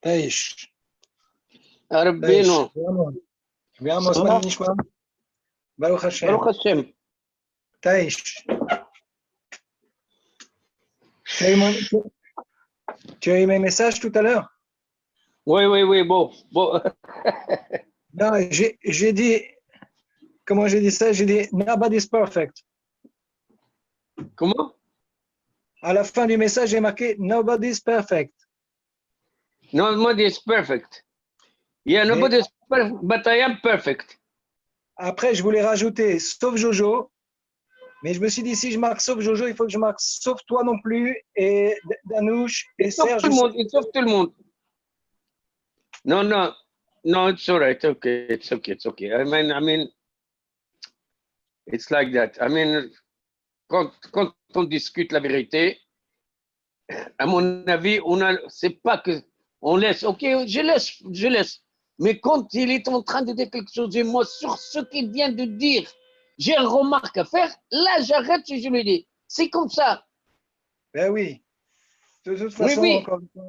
تعيش ربينو Veamos, Ça va Manishma. Baruch Hashem. Baruch Hashem. Taïch. Tu as eu mes messages tout à l'heure? Oui, bon. Non, j'ai dit, comment j'ai dit ça? J'ai dit, nobody's perfect. Comment? À la fin du message, j'ai marqué, nobody's perfect. Nobody is perfect. Yeah, nobody is perfect, but I am perfect. Après, je voulais rajouter, sauf Jojo. Mais je me suis dit, si je marque sauf Jojo, il faut que je marque sauf toi non plus, et Danouche, et Sauf Serge. tout le monde, sauf tout le monde. No, it's all right. It's okay. I mean, it's like that. I mean, quand on discute la vérité, à mon avis, c'est pas que on laisse. Ok, je laisse. Mais quand il est en train de dire quelque chose, et moi, sur ce qu'il vient de dire, j'ai une remarque à faire, là, j'arrête et je lui dis. C'est comme ça. Ben oui. De toute façon, Oui. encore une fois.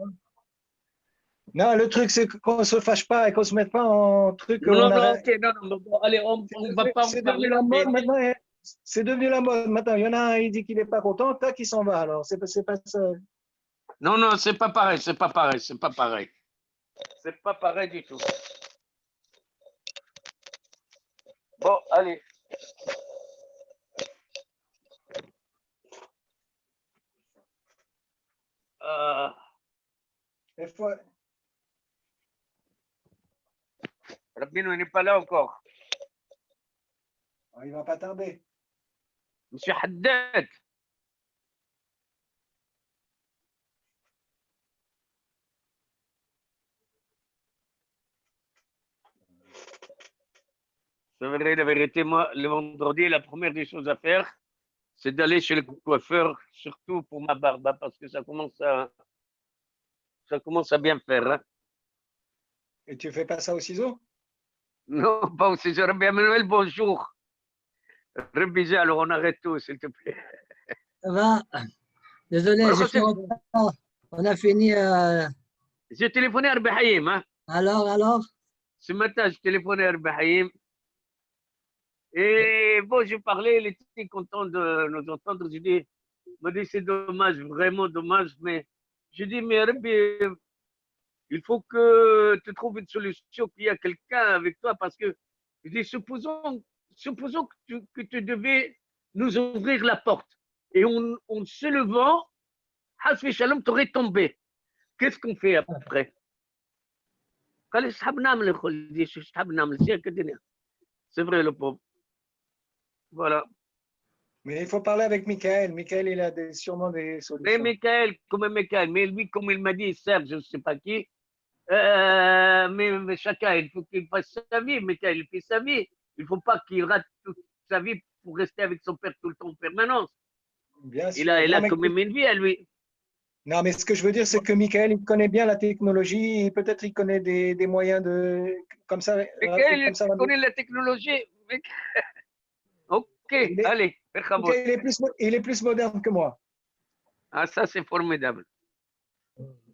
Non, le truc, c'est qu'on ne se fâche pas et qu'on ne se mette pas en truc. Non, bon, allez, on va pas en parler. C'est devenu la mode maintenant. Il y en a un, il dit qu'il n'est pas content, tac, il s'en va. Alors, c'est pas ça. Non, c'est pas pareil. C'est pas pareil du tout. Bon, allez. Rabino, il n'est pas là encore. Il ne va pas tarder. Monsieur Haddad. C'est vrai, la vérité, moi, le vendredi, la première des choses à faire, c'est d'aller chez le coiffeur, surtout pour ma barbe, parce que ça commence à bien faire. Hein. Et tu ne fais pas ça au ciseau? Non, pas au ciseau. Rabbi Emmanuel, bonjour. Rabbi, alors on arrête tout, s'il te plaît. Ça va? Désolé, j'ai fait retard. On a fini. J'ai téléphoné à Rabbi Haïm. Hein. Alors? Ce matin, j'ai téléphoné à Rabbi Haïm. Et bon, je parlais, il était content de nous entendre. Je dis, il m'a dit, c'est dommage, vraiment dommage, mais je dis, mais Rabbi, il faut que tu trouves une solution, qu'il y a quelqu'un avec toi, parce que, je dis, supposons que tu devais nous ouvrir la porte, et en se levant, Hasfi Shalom, t'aurais tombé. Qu'est-ce qu'on fait après? C'est vrai, le pauvre. Voilà. Mais il faut parler avec Michael. Michael, il a sûrement des solutions. Mais Michael, mais lui, comme il m'a dit, Serge, je ne sais pas qui, mais chacun, il faut qu'il fasse sa vie. Michael, il fait sa vie. Il ne faut pas qu'il rate toute sa vie pour rester avec son père tout le temps en permanence. Bien sûr. Il a quand même une vie à lui. Non, mais ce que je veux dire, c'est que Michael, il connaît bien la technologie. Peut-être il connaît des moyens de. Comme ça. Michael, il connaît la technologie. Ok, allez. Il est plus moderne que moi. Ah, ça, c'est formidable.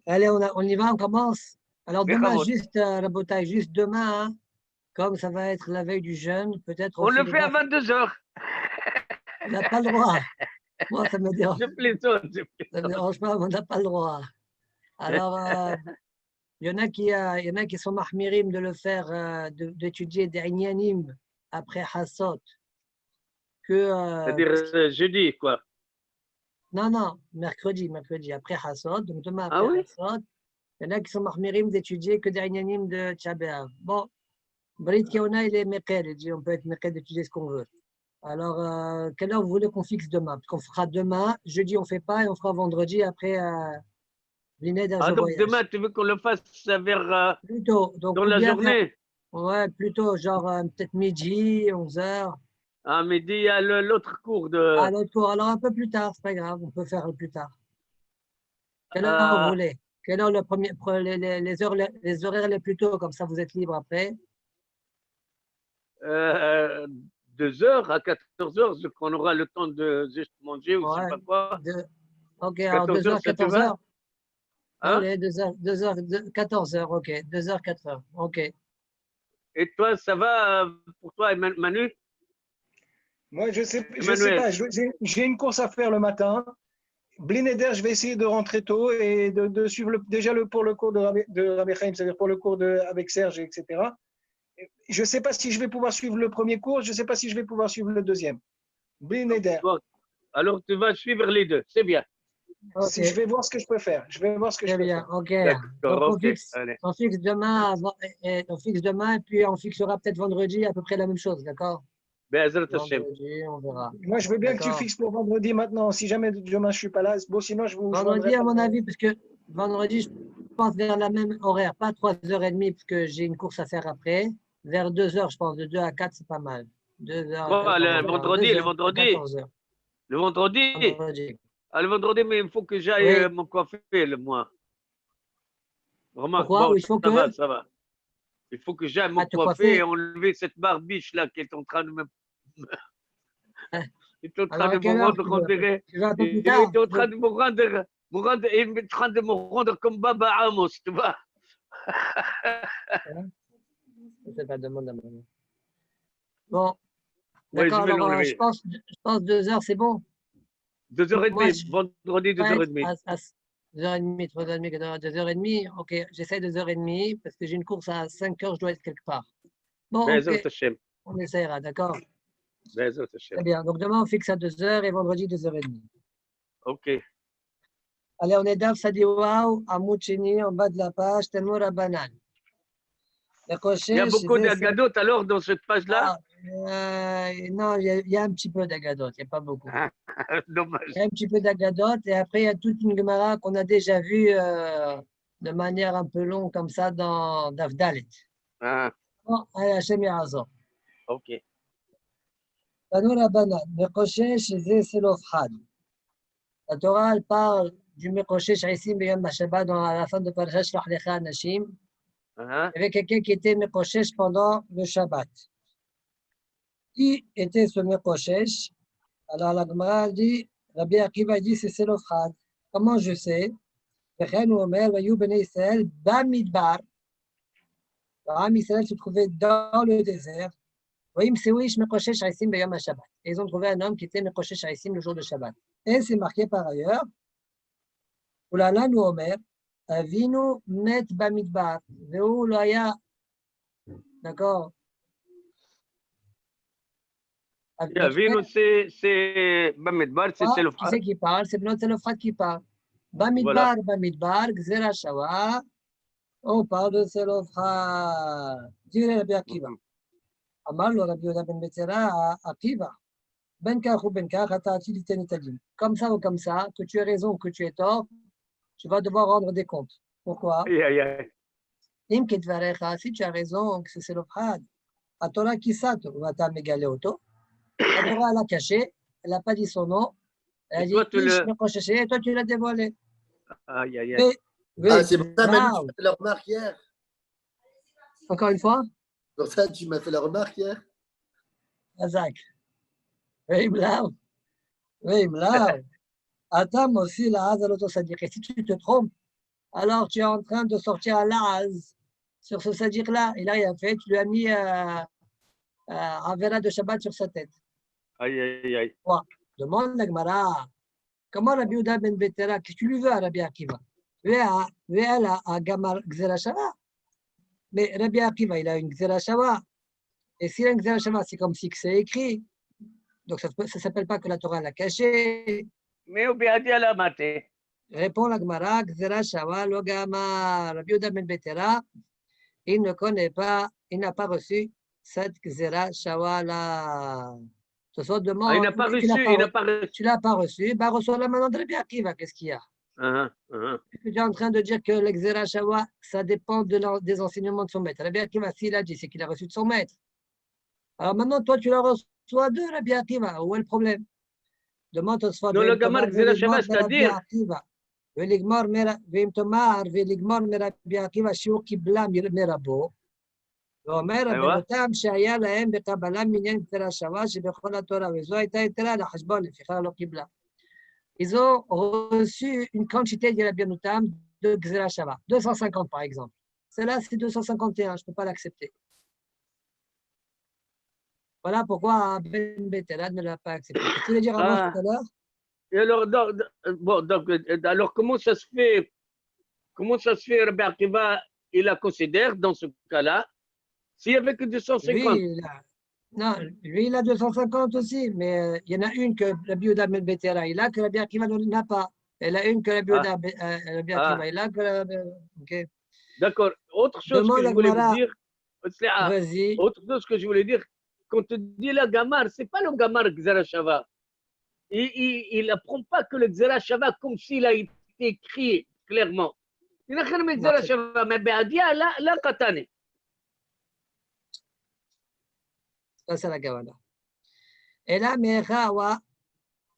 Allez, on y va, on commence. Alors, demain, juste demain, hein, comme ça va être la veille du jeûne, peut-être. On le fait à 22h. On n'a pas le droit. Moi, ça me dérange. Je plaisante. Ça ne me dérange pas, mais on n'a pas le droit. Alors, il y en a qui sont mahmirim de le faire, d'étudier des inyanim après Hassot. C'est-à-dire jeudi, quoi. Non, mercredi, après Hassot. Donc, demain, après Hassot, il y en a qui sont mahmirim d'étudier que des inyanim de Tchabéav. Bon, Brit Keona, il est mekel. Il dit on peut être mekel d'étudier ce qu'on veut. Alors, quelle heure vous voulez qu'on fixe demain? Parce qu'on fera demain, jeudi on ne fait pas et on fera vendredi après l'INED. Donc demain, tu veux qu'on le fasse vers plutôt, donc, dans la journée? Ouais, plutôt genre peut-être midi, 11h. À midi, il y a l'autre cours de. Ah, l'autre cours, alors un peu plus tard, c'est pas grave, on peut faire plus tard. Quelle heure vous voulez? Quelle heure les horaires les plus tôt, comme ça vous êtes libre après? 2h à 14h, qu'on aura le temps de juste manger ou je ne sais pas quoi. Ok, alors 2h, 14h. Hein? Allez, 14h, ok. 2h, 4h, ok. Et toi, ça va pour toi, Manu? Moi, je sais Emmanuel. pas. J'ai une course à faire le matin. Blinéder, je vais essayer de rentrer tôt et de suivre déjà pour le cours de Rabbi Chaim, c'est-à-dire pour le cours avec Serge, etc. Je ne sais pas si je vais pouvoir suivre le premier cours, je ne sais pas si je vais pouvoir suivre le deuxième. Blinéder. Bon, alors tu vas suivre les deux, c'est bien. Ok, Si je vais voir ce que je peux faire. Je vais voir ce que je très peux bien, faire. ok. D'accord, Donc ok. Allez. on fixe demain, on fixe demain, et puis on fixera peut-être vendredi à peu près la même chose, d'accord? Be'ezrat Hashem. Vendredi, on verra. Moi, je veux bien que tu D'accord. fixes pour vendredi maintenant. Si jamais demain je ne suis pas là, bon, sinon je vous Vendredi, joindrai. à mon avis, parce que vendredi, je pense vers la même horaire, pas 3h30, parce que j'ai une course à faire après. Vers 2h, je pense, de 2 à 4, c'est pas mal. 2h, Bon, le vendredi, 14h. le vendredi. Vendredi. Ah, le vendredi, mais il faut que j'aille Oui. me coiffer, moi. Remarque, Pourquoi? bon, Il faut ça va, que ça va. Il faut que j'aille me te coiffer et coiffer. enlever cette barbiche-là qui est en train de me... Hein. Il est en train Alors, de à me quelle heure rendre, on dirait... tu veux un peu plus Il tard? est en train de me rendre, il est en train de me rendre comme Baba Amos, tu vois. Hein? C'est pas demande à moi. Bon, Oui, je d'accord. vais Alors, l'enlever. je pense 2h, c'est bon. Moi, 2h30, je vendredi, vais être 2h30. à 2h30, 3h30, 4h, 2h30. Ok, j'essaie 2h30 parce que j'ai une course à 5h, je dois être quelque part. Bon, Be'ezrat ok, Hashem. on essaiera, d'accord. Be'ezrat Hashem. Très bien. Donc, demain, on fixe à 2h et vendredi, 2h30. Ok. Allez, on est Daf Sadiwaou, à Mouchini, en bas de la page, Tenour à Banane. Il y a beaucoup d'agadotes alors dans cette page-là. Non, il y a un petit peu d'agadote, il n'y a pas beaucoup. Ah, dommage. Il y a un petit peu d'agadote et après, il y a toute une Gemara qu'on a déjà vue de manière un peu longue comme ça dans Daf Dalet. Ah, Bon, allez, Hachem Yarazor. ok. Tanour Abanan, Mekoshesh, c'est l'Ofhad. La Torah, elle parle du Mekoshesh Aïsim Beyom Shabbat dans la fin de Parashat Shlach Lecha Anashim. Ah, Il y avait quelqu'un qui était Mekoshesh pendant le Shabbat. Qui était ce Mekoshesh? Alors la Gemara dit, Rabbi Akiva dit, c'est Selofhad. Comment je sais? Vechen Omer, Vayou Bnei Israël, Bamidbar. Am Israël se trouvait dans le désert. Voyim Sewish Mekoshesh Aïsim Beyom Shabbat. Et ils ont trouvé un homme qui était Mekoshesh Aïsim le jour de Shabbat. Et c'est marqué par ailleurs, Oulala nous Omer, Avinu Met Bamidbar. Veu Loya. D'accord? Avinu, c'est Bamidbar, c'est Qui Selofhad. c'est qui parle? C'est Bnot Selofhad qui parle. Bamidbar, Bamidbar, Gzera Shawa. On parle de Selofhad. Dirait Rabbi Akiva. Amar lo Rabbi Yoda ben Betzera Akiva. Ben kach ou ben kach, ata'ati liten etadim. Comme ça ou comme ça, que tu aies raison ou que tu aies tort, tu vas devoir rendre des comptes. Pourquoi? Aïe, aïe, aïe. Im ketvarecha, si tu as raison que c'est Selofhad, a Torah kisato, vata megale auto. La Torah, elle a caché, elle n'a pas dit son nom. Elle a Et dit, toi, tu le... et toi, tu l'as dévoilé. Aïe, aïe, aïe. Ah, c'est pour ça, Manu, tu m'as fait la remarque hier. Encore une fois? Pour ça, tu m'as fait la remarque hier. Razak. Oui, bravo. Oui, bravo. Attends aussi la haz à l'auto-sadiq. Et si tu te trompes, alors tu es en train de sortir à l'az sur ce sadiq-là. Il n'a rien fait. Tu lui as mis un verra de Shabbat sur sa tête. Aïe, aïe, aïe. Demande la Gemara. Comment Rabbi Yehuda ben Betera, qu'est-ce que tu lui veux à Rabbi Akiva? Elle a Gamar Gzera Shava. Mais Rabbi Akiva, il a une Gzera Shava. Et s'il a une Gzera Shava, c'est comme si c'est écrit. Donc ça ne s'appelle pas que la Torah l'a caché. Mais au Béadi à la maté. Répond la Gemara, Gzera Shava, lo Gamar. Rabbi Yehuda ben Betera, il ne connaît pas, il n'a pas reçu cette Gzera Shava là. Ce soit demande. Ah, il n'a pas reçu, il n'a pas reçu. Tu ne l'as pas reçu, bah reçois-la maintenant de Rabbi Akiva, qu'est-ce qu'il y a? Tu es en train de dire que l'exera Shawa, ça dépend des enseignements de son maître. Rabbi Akiva, s'il a dit, c'est qu'il a reçu de son maître. Alors maintenant, toi, tu la reçois de Rabbi Akiva. Où est le problème? Demande au Sfad. Non, le Gamar Gzera Shava, c'est-à-dire. ולגמור מרבי עקיבא שהוא קיבלה מרבו, ואומר רבנותם שהיה להם בקבלה מניין גזירה שווה שבכל התורה, וזו הייתה יתרה לחשבון, לפיכך לא קיבלה. Ils ont reçu une quantité de la Bianotam de Gzera Shava. 250 par exemple. Celle-là, c'est 251, je ne peux pas l'accepter. Voilà pourquoi Ben Betela ne l'a pas accepté. Qu'est-ce que tu voulais dire avant tout à l'heure? Et alors, alors, comment ça se fait, Rabbi Akiva, il la considère dans ce cas-là, s'il n'y avait que 250? Non, lui, il a 250 aussi, mais il y en a une que Rabbi Yehuda Ben Betela il a, que Rabbi Akiva n'a pas. Elle a une que Rabbi Yehuda Rabbi Akiva il a, que okay. D'accord. Autre chose que je voulais vous dire, vas-y. autre chose que je voulais dire, quand on te dit la gamar, c'est pas le gamar Gzera Shava. Il n'apprend pas que le Gzera Shava comme s'il a été écrit clairement. Il a écrit Gzera Shava, mais Be'adia, la katane. Ça, c'est la Kawana. Et là, Mechawa,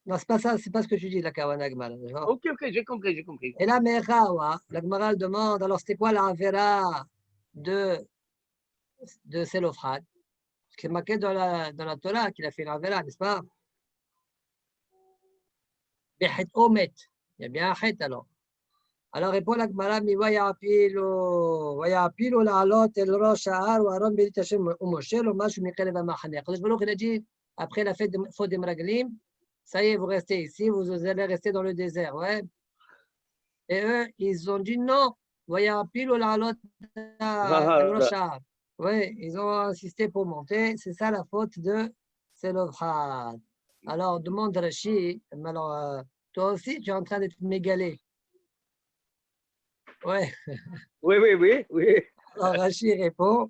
non, c'est pas ça, c'est pas ce que tu dis, la Kawana Gmara. Ok, j'ai compris. Et là, Mechawa, la Gmara demande, alors c'était quoi la Avera de Selofhad? Ce qui est marqué dans la Torah, qu'il a fait la Avera, n'est-ce pas? Bechet Omet. Il y a bien un chet alors. Alors répond la Gemara, mi vayapilu la'alot el rosh ha'ar ou Aaron berit Hashem ou Moshe lo mashu michel v'machane. Kadosh Baruch il a dit après la fête des Meraglim, ça y est, vous restez ici, vous allez rester dans le désert, ouais. Et eux, ils ont dit non, vayapilu la'alot el rosh ha'ar. Ouais, ils ont insisté pour monter. C'est ça la faute de Selofhad. Alors demande Rashi, alors toi aussi, tu es en train d'être mégalé. Ouais. Oui. Alors Rashi répond,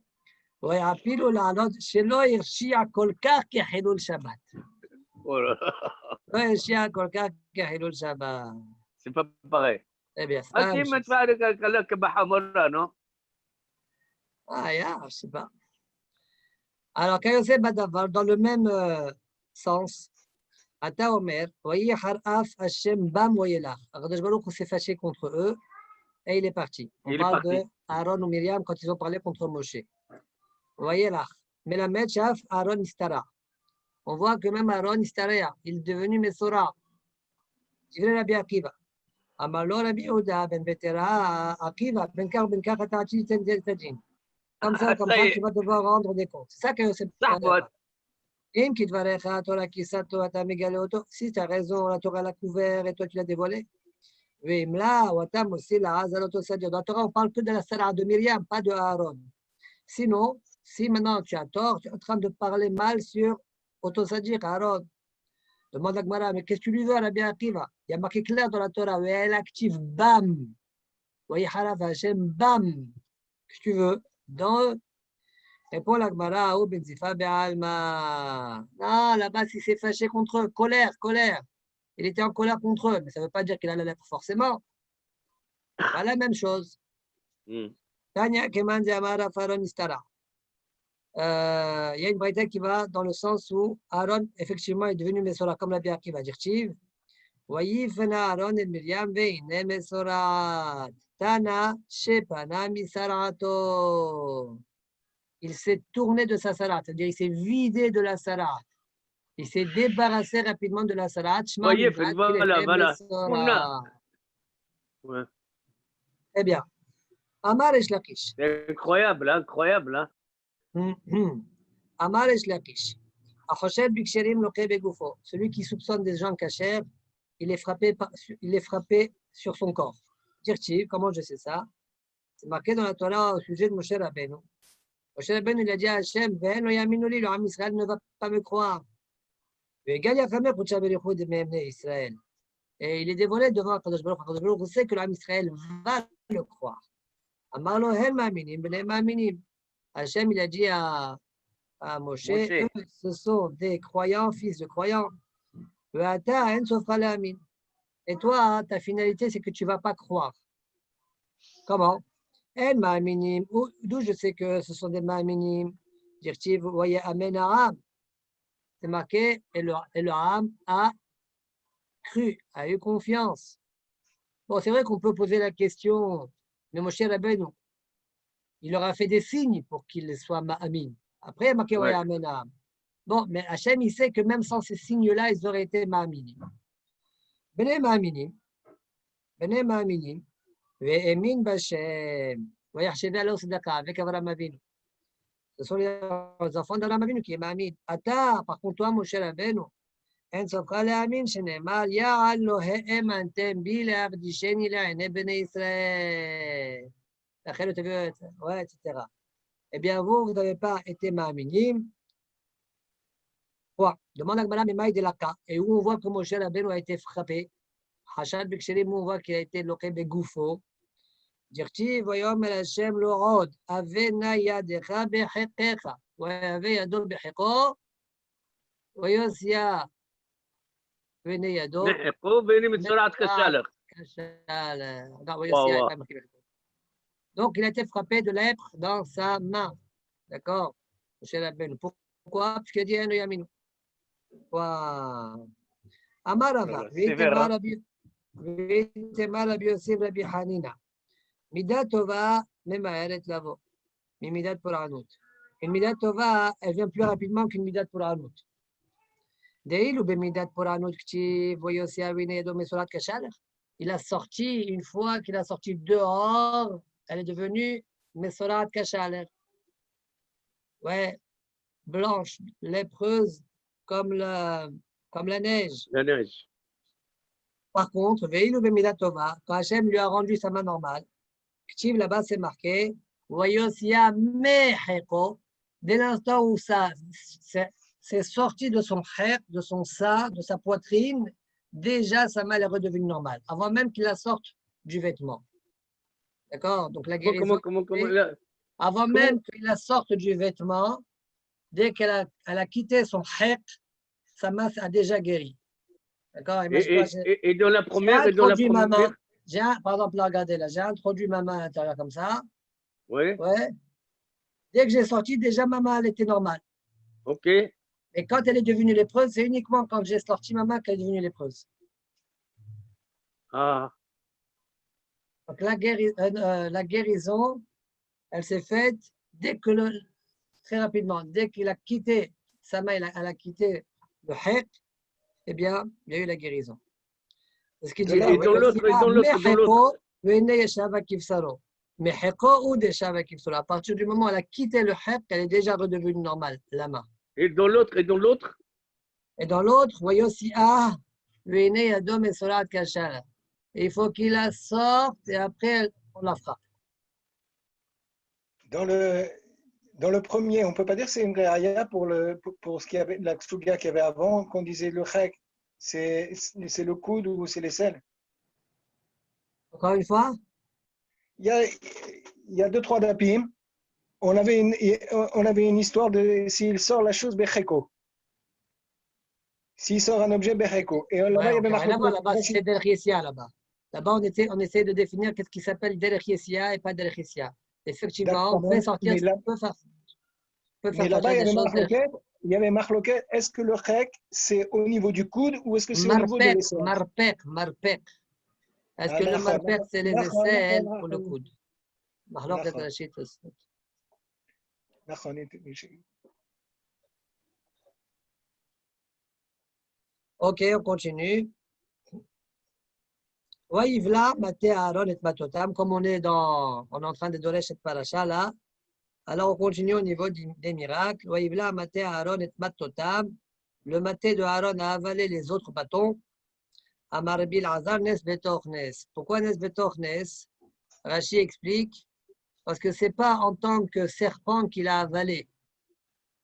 ויעפילו לעלות שלא הרשיע כל כך כחילול שבת. לא הרשיע כל כך כחילול שבת. C'est pas pareil. Eh bien, ça. Non? Je sais pas. Alors, Kayosef Badavar, dans le même sens, Ata Omer, voyez Haraf Hashem Bam Voyelach. Akadosh Baruch s'est fâché contre eux et il est parti. On parle de Aaron ou Myriam quand ils ont parlé contre Moshe. Voyelach. Mais la Metchaf, Aaron Istara. On voit que même Aaron Istara, il est devenu Mesora. Il est Rabbi Akiva. Amalo Rabbi Yehuda ben Betera Akiva ben Kar Atati Ten Tadin. Comme ça, tu vas devoir rendre des comptes. C'est ça que c'est. Si tu as raison, la Torah l'a couvert et toi tu l'as dévoilé. Dans la Torah, on parle que de la Sarah de Myriam, pas de Aaron. Sinon, si maintenant tu as tort, tu es en train de parler mal sur Otosadir, Aaron. Demande à Gmara, mais qu'est-ce que tu lui veux, Rabbi Akiva? Il y a marqué clair dans la Torah, elle active Bam. Voyez, Harav Hashem Bam. Qu'est-ce que tu veux? Dans répond la Gemara, oh Benzifa Be'alma. Non, là-bas, il s'est fâché contre eux. Colère. Il était en colère contre eux, mais ça ne veut pas dire qu'il allait l'être forcément. Pas la même chose. Tanya Keman Amara Faron Istara. Il y a une braïta qui va dans le sens où Aaron, effectivement, est devenu Mesora, comme la bière qui va dire Chiv. Voyez, Fena Aaron et Myriam Veine Mesora. Tana Shepana Misarato. Il s'est tourné de sa salat, c'est-à-dire il s'est vidé de la salat. Il s'est débarrassé rapidement de la salat. Voyez, voilà. Ouais. Eh bien, Amar Esh Lakish. C'est incroyable. Amar Esh Lakish. Achoshev Biksherim Loke Begufo. Celui qui soupçonne des gens cachers, il est frappé sur son corps. Dire-t-il, comment je sais ça? C'est marqué dans la Torah au sujet de Moshe Rabbeinu. Moshe Rabbeinu, il a dit à Hachem, le Ham Israël ne va pas me croire. Et il est dévoilé devant Kadosh Baruch. Kadosh Baruch sait que le Ham Israël va le croire. Amarlo Hel Ma'aminim, Bnei Ma'aminim. Hachem, il a dit à Moshe, eux, ce sont des croyants, fils de croyants. Et toi, ta finalité, c'est que tu ne vas pas croire. Comment? El Ma'aminim, d'où je sais que ce sont des Ma'aminim. Dire-t-il, vous voyez, Amen Aram. C'est marqué, et le Ham a cru, a eu confiance. Bon, c'est vrai qu'on peut poser la question, mais Moshe Rabbeinu, il leur a fait des signes pour qu'ils soient Ma'amin. Après, il y a marqué, Amen Aram. Bon, mais Hachem, il sait que même sans ces signes-là, ils auraient été Ma'aminim. Bnei Ma'aminim, והאמין בשם, ויחשבה לו צדקה, avec Abraham Avinu. Ce sont les enfants d'Abraham Avinu qui m'aminent. Ata, par contre, toi, Moshe Rabbeinu, אין סופך להאמין שנאמר, יעל לא האמנתם בי להקדישני לעיני בני ישראל. לכן tu veux, ouais, etc. Eh bien, vous n'avez pas été ma'aminim. Quoi? Demande à Gmara Memaï de Laka. Et où on voit que Moshe Rabbeinu a été frappé. Hachad Beksherim, où on voit qu'il a été loqué begoufo. Dirti, voyons, el Hashem l'orod, avena yadecha bechekecha, ave yadol becheko, voyosia. Donc, il a été frappé de lèpre dans sa main. D'accord? Pourquoi? Parce qu'il a dit un Yaminu. Amarava, Vitema Rabbi Yosef Rabbi Hanina. Midat Tova, Memaeret Lavo. Midat pour Anout. Une Midat Tova, elle vient plus rapidement qu'une Midat pour Anout. Il a sorti, une fois qu'il a sorti dehors, elle est devenue Mesorat Kashaler. Ouais, blanche, lépreuse, comme la neige. La neige. Par contre, quand Hachem lui a rendu sa main normale, là-bas c'est marqué, dès l'instant où ça c'est sorti de son khayr, de son sa, de sa poitrine, déjà sa main est redevenue normale, avant même qu'il la sorte du vêtement. D'accord? Donc la guérison. Avant même qu'il la sorte du vêtement, dès qu'elle a quitté son khayr, sa main a déjà guéri. D'accord? Et dans la première, par exemple, là, regardez là, j'ai introduit ma main à l'intérieur comme ça. Oui. Ouais. Dès que j'ai sorti, déjà ma main elle était normale. Ok. Et quand elle est devenue lépreuse, c'est uniquement quand j'ai sorti ma main qu'elle est devenue lépreuse. Ah. Donc la guérison, elle s'est faite très rapidement. Dès qu'il a quitté sa main, elle a quitté le hek, eh bien, il y a eu la guérison. C'est ce qu'il dit. Et dans l'autre. À partir du moment où elle a quitté le hek, elle est déjà redevenue normale, la main. Et dans l'autre. Et dans l'autre, voyez aussi, il faut qu'il la sorte et après, on la fera. Dans le premier, on ne peut pas dire que c'est une réaya pour ce qu'il y avait, la ksuga qu'il y avait avant, qu'on disait le chek, c'est le coude ou c'est l'aisselle. Encore une fois? Il y a 2-3 dapim. On avait une histoire de s'il sort la chose becheko. S'il sort un objet becheko. Et là-bas, il y avait marqué. Là-bas, c'est derech yesia là-bas. Là-bas, on essaie de définir qu'est-ce qui s'appelle derech yesia et pas derech yesia. Effectivement, on peut sortir. Mais là-bas, il y avait marloquet. Est-ce que le chek, c'est au niveau du coude ou est-ce que c'est au niveau de l'aisselle? Marpek. Est-ce que le marpek, c'est les aisselles ou le coude? Marloquet, Rachid. Ok, on continue. Voyivla, Maté Aaron et Matotam, comme on est en train de donner cette paracha là. Alors on continue au niveau des miracles. Voyivla, Maté Aaron et Matotam. Le maté de Aaron a avalé les autres bâtons. Amar Bil Azar Nes Betoch Nes. Pourquoi Nes Betoch Nes? Rashi explique. Parce que ce n'est pas en tant que serpent qu'il a avalé.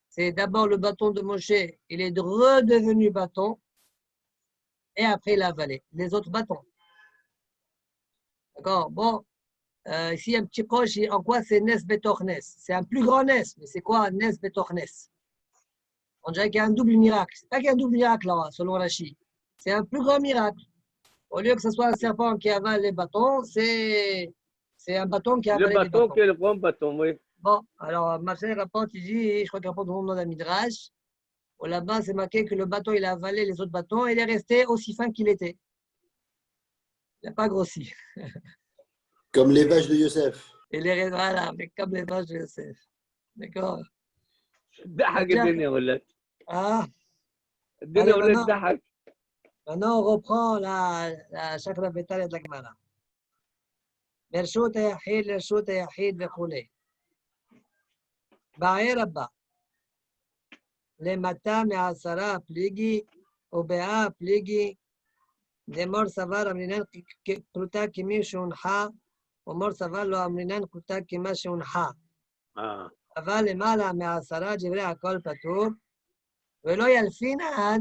C'est d'abord le bâton de Moshe. Il est redevenu bâton. Et après, il a avalé les autres bâtons. D'accord? Bon, ici, un petit proche, en quoi c'est Nes Betoch Nes? C'est un plus grand Nes. Mais c'est quoi Nes Betoch Nes? On dirait qu'il y a un double miracle. Ce n'est pas qu'il y a un double miracle, là, selon Rashi. C'est un plus grand miracle. Au lieu que ce soit un serpent qui avale les bâtons, c'est un bâton qui avale les bâtons. Le bâton qui est le grand bâton, oui. Bon, alors, Marcel rapporte, il dit, je crois qu'il rapporte au nom d'un Midrash. Là-bas, c'est marqué que le bâton, il a avalé les autres bâtons et il est resté aussi fin qu'il était. Il n'a pas grossi. Comme les vaches de Yosef. Voilà, mais comme les vaches de Yosef. D'accord. Ah. Maintenant, on reprend la chakra vétale de la Gemara. ברשות היחיד לרשות היחיד וכולי. באי רבה, למטה מעשרה פליגי ובאה פליגי, דמור סבר אמרינן קלוטה כמי שהונחה, ומור סבר לא אמרינן קלוטה כמה שהונחה. אבל למעלה מעשרה דברי הכל פטור, ולא ילפינן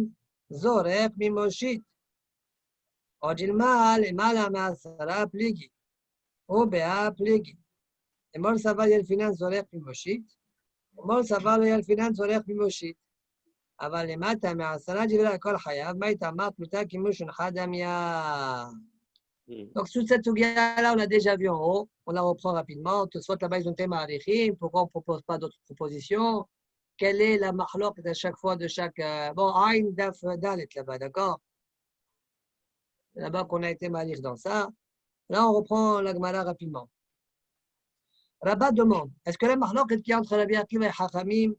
זורק ממושיט. עוד ילמה למעלה מעשרה פליגי, ובאה פליגי. אמור סבר ילפינן זורק ממושיט, אמור סבר לא ילפינן זורק ממושיט. אבל למטה מעשרה דברי הכל חייב, מה יתאמר פלוטה כמו שהונחה דמיה. Donc, toute cette sugia-là, on l'a déjà vu en haut. On la reprend rapidement. Tout soit là-bas, ils ont été marichim. Pourquoi on ne propose pas d'autres propositions? Quelle est la mahlok à chaque fois de chaque. Bon, Aïn, Daf, Dalet là-bas, d'accord? Là-bas qu'on a été marich dans ça. Là, on reprend la Gemara rapidement. Rabat demande, est-ce que la mahlok qui est entre Rabbi Akiva et Chachamim,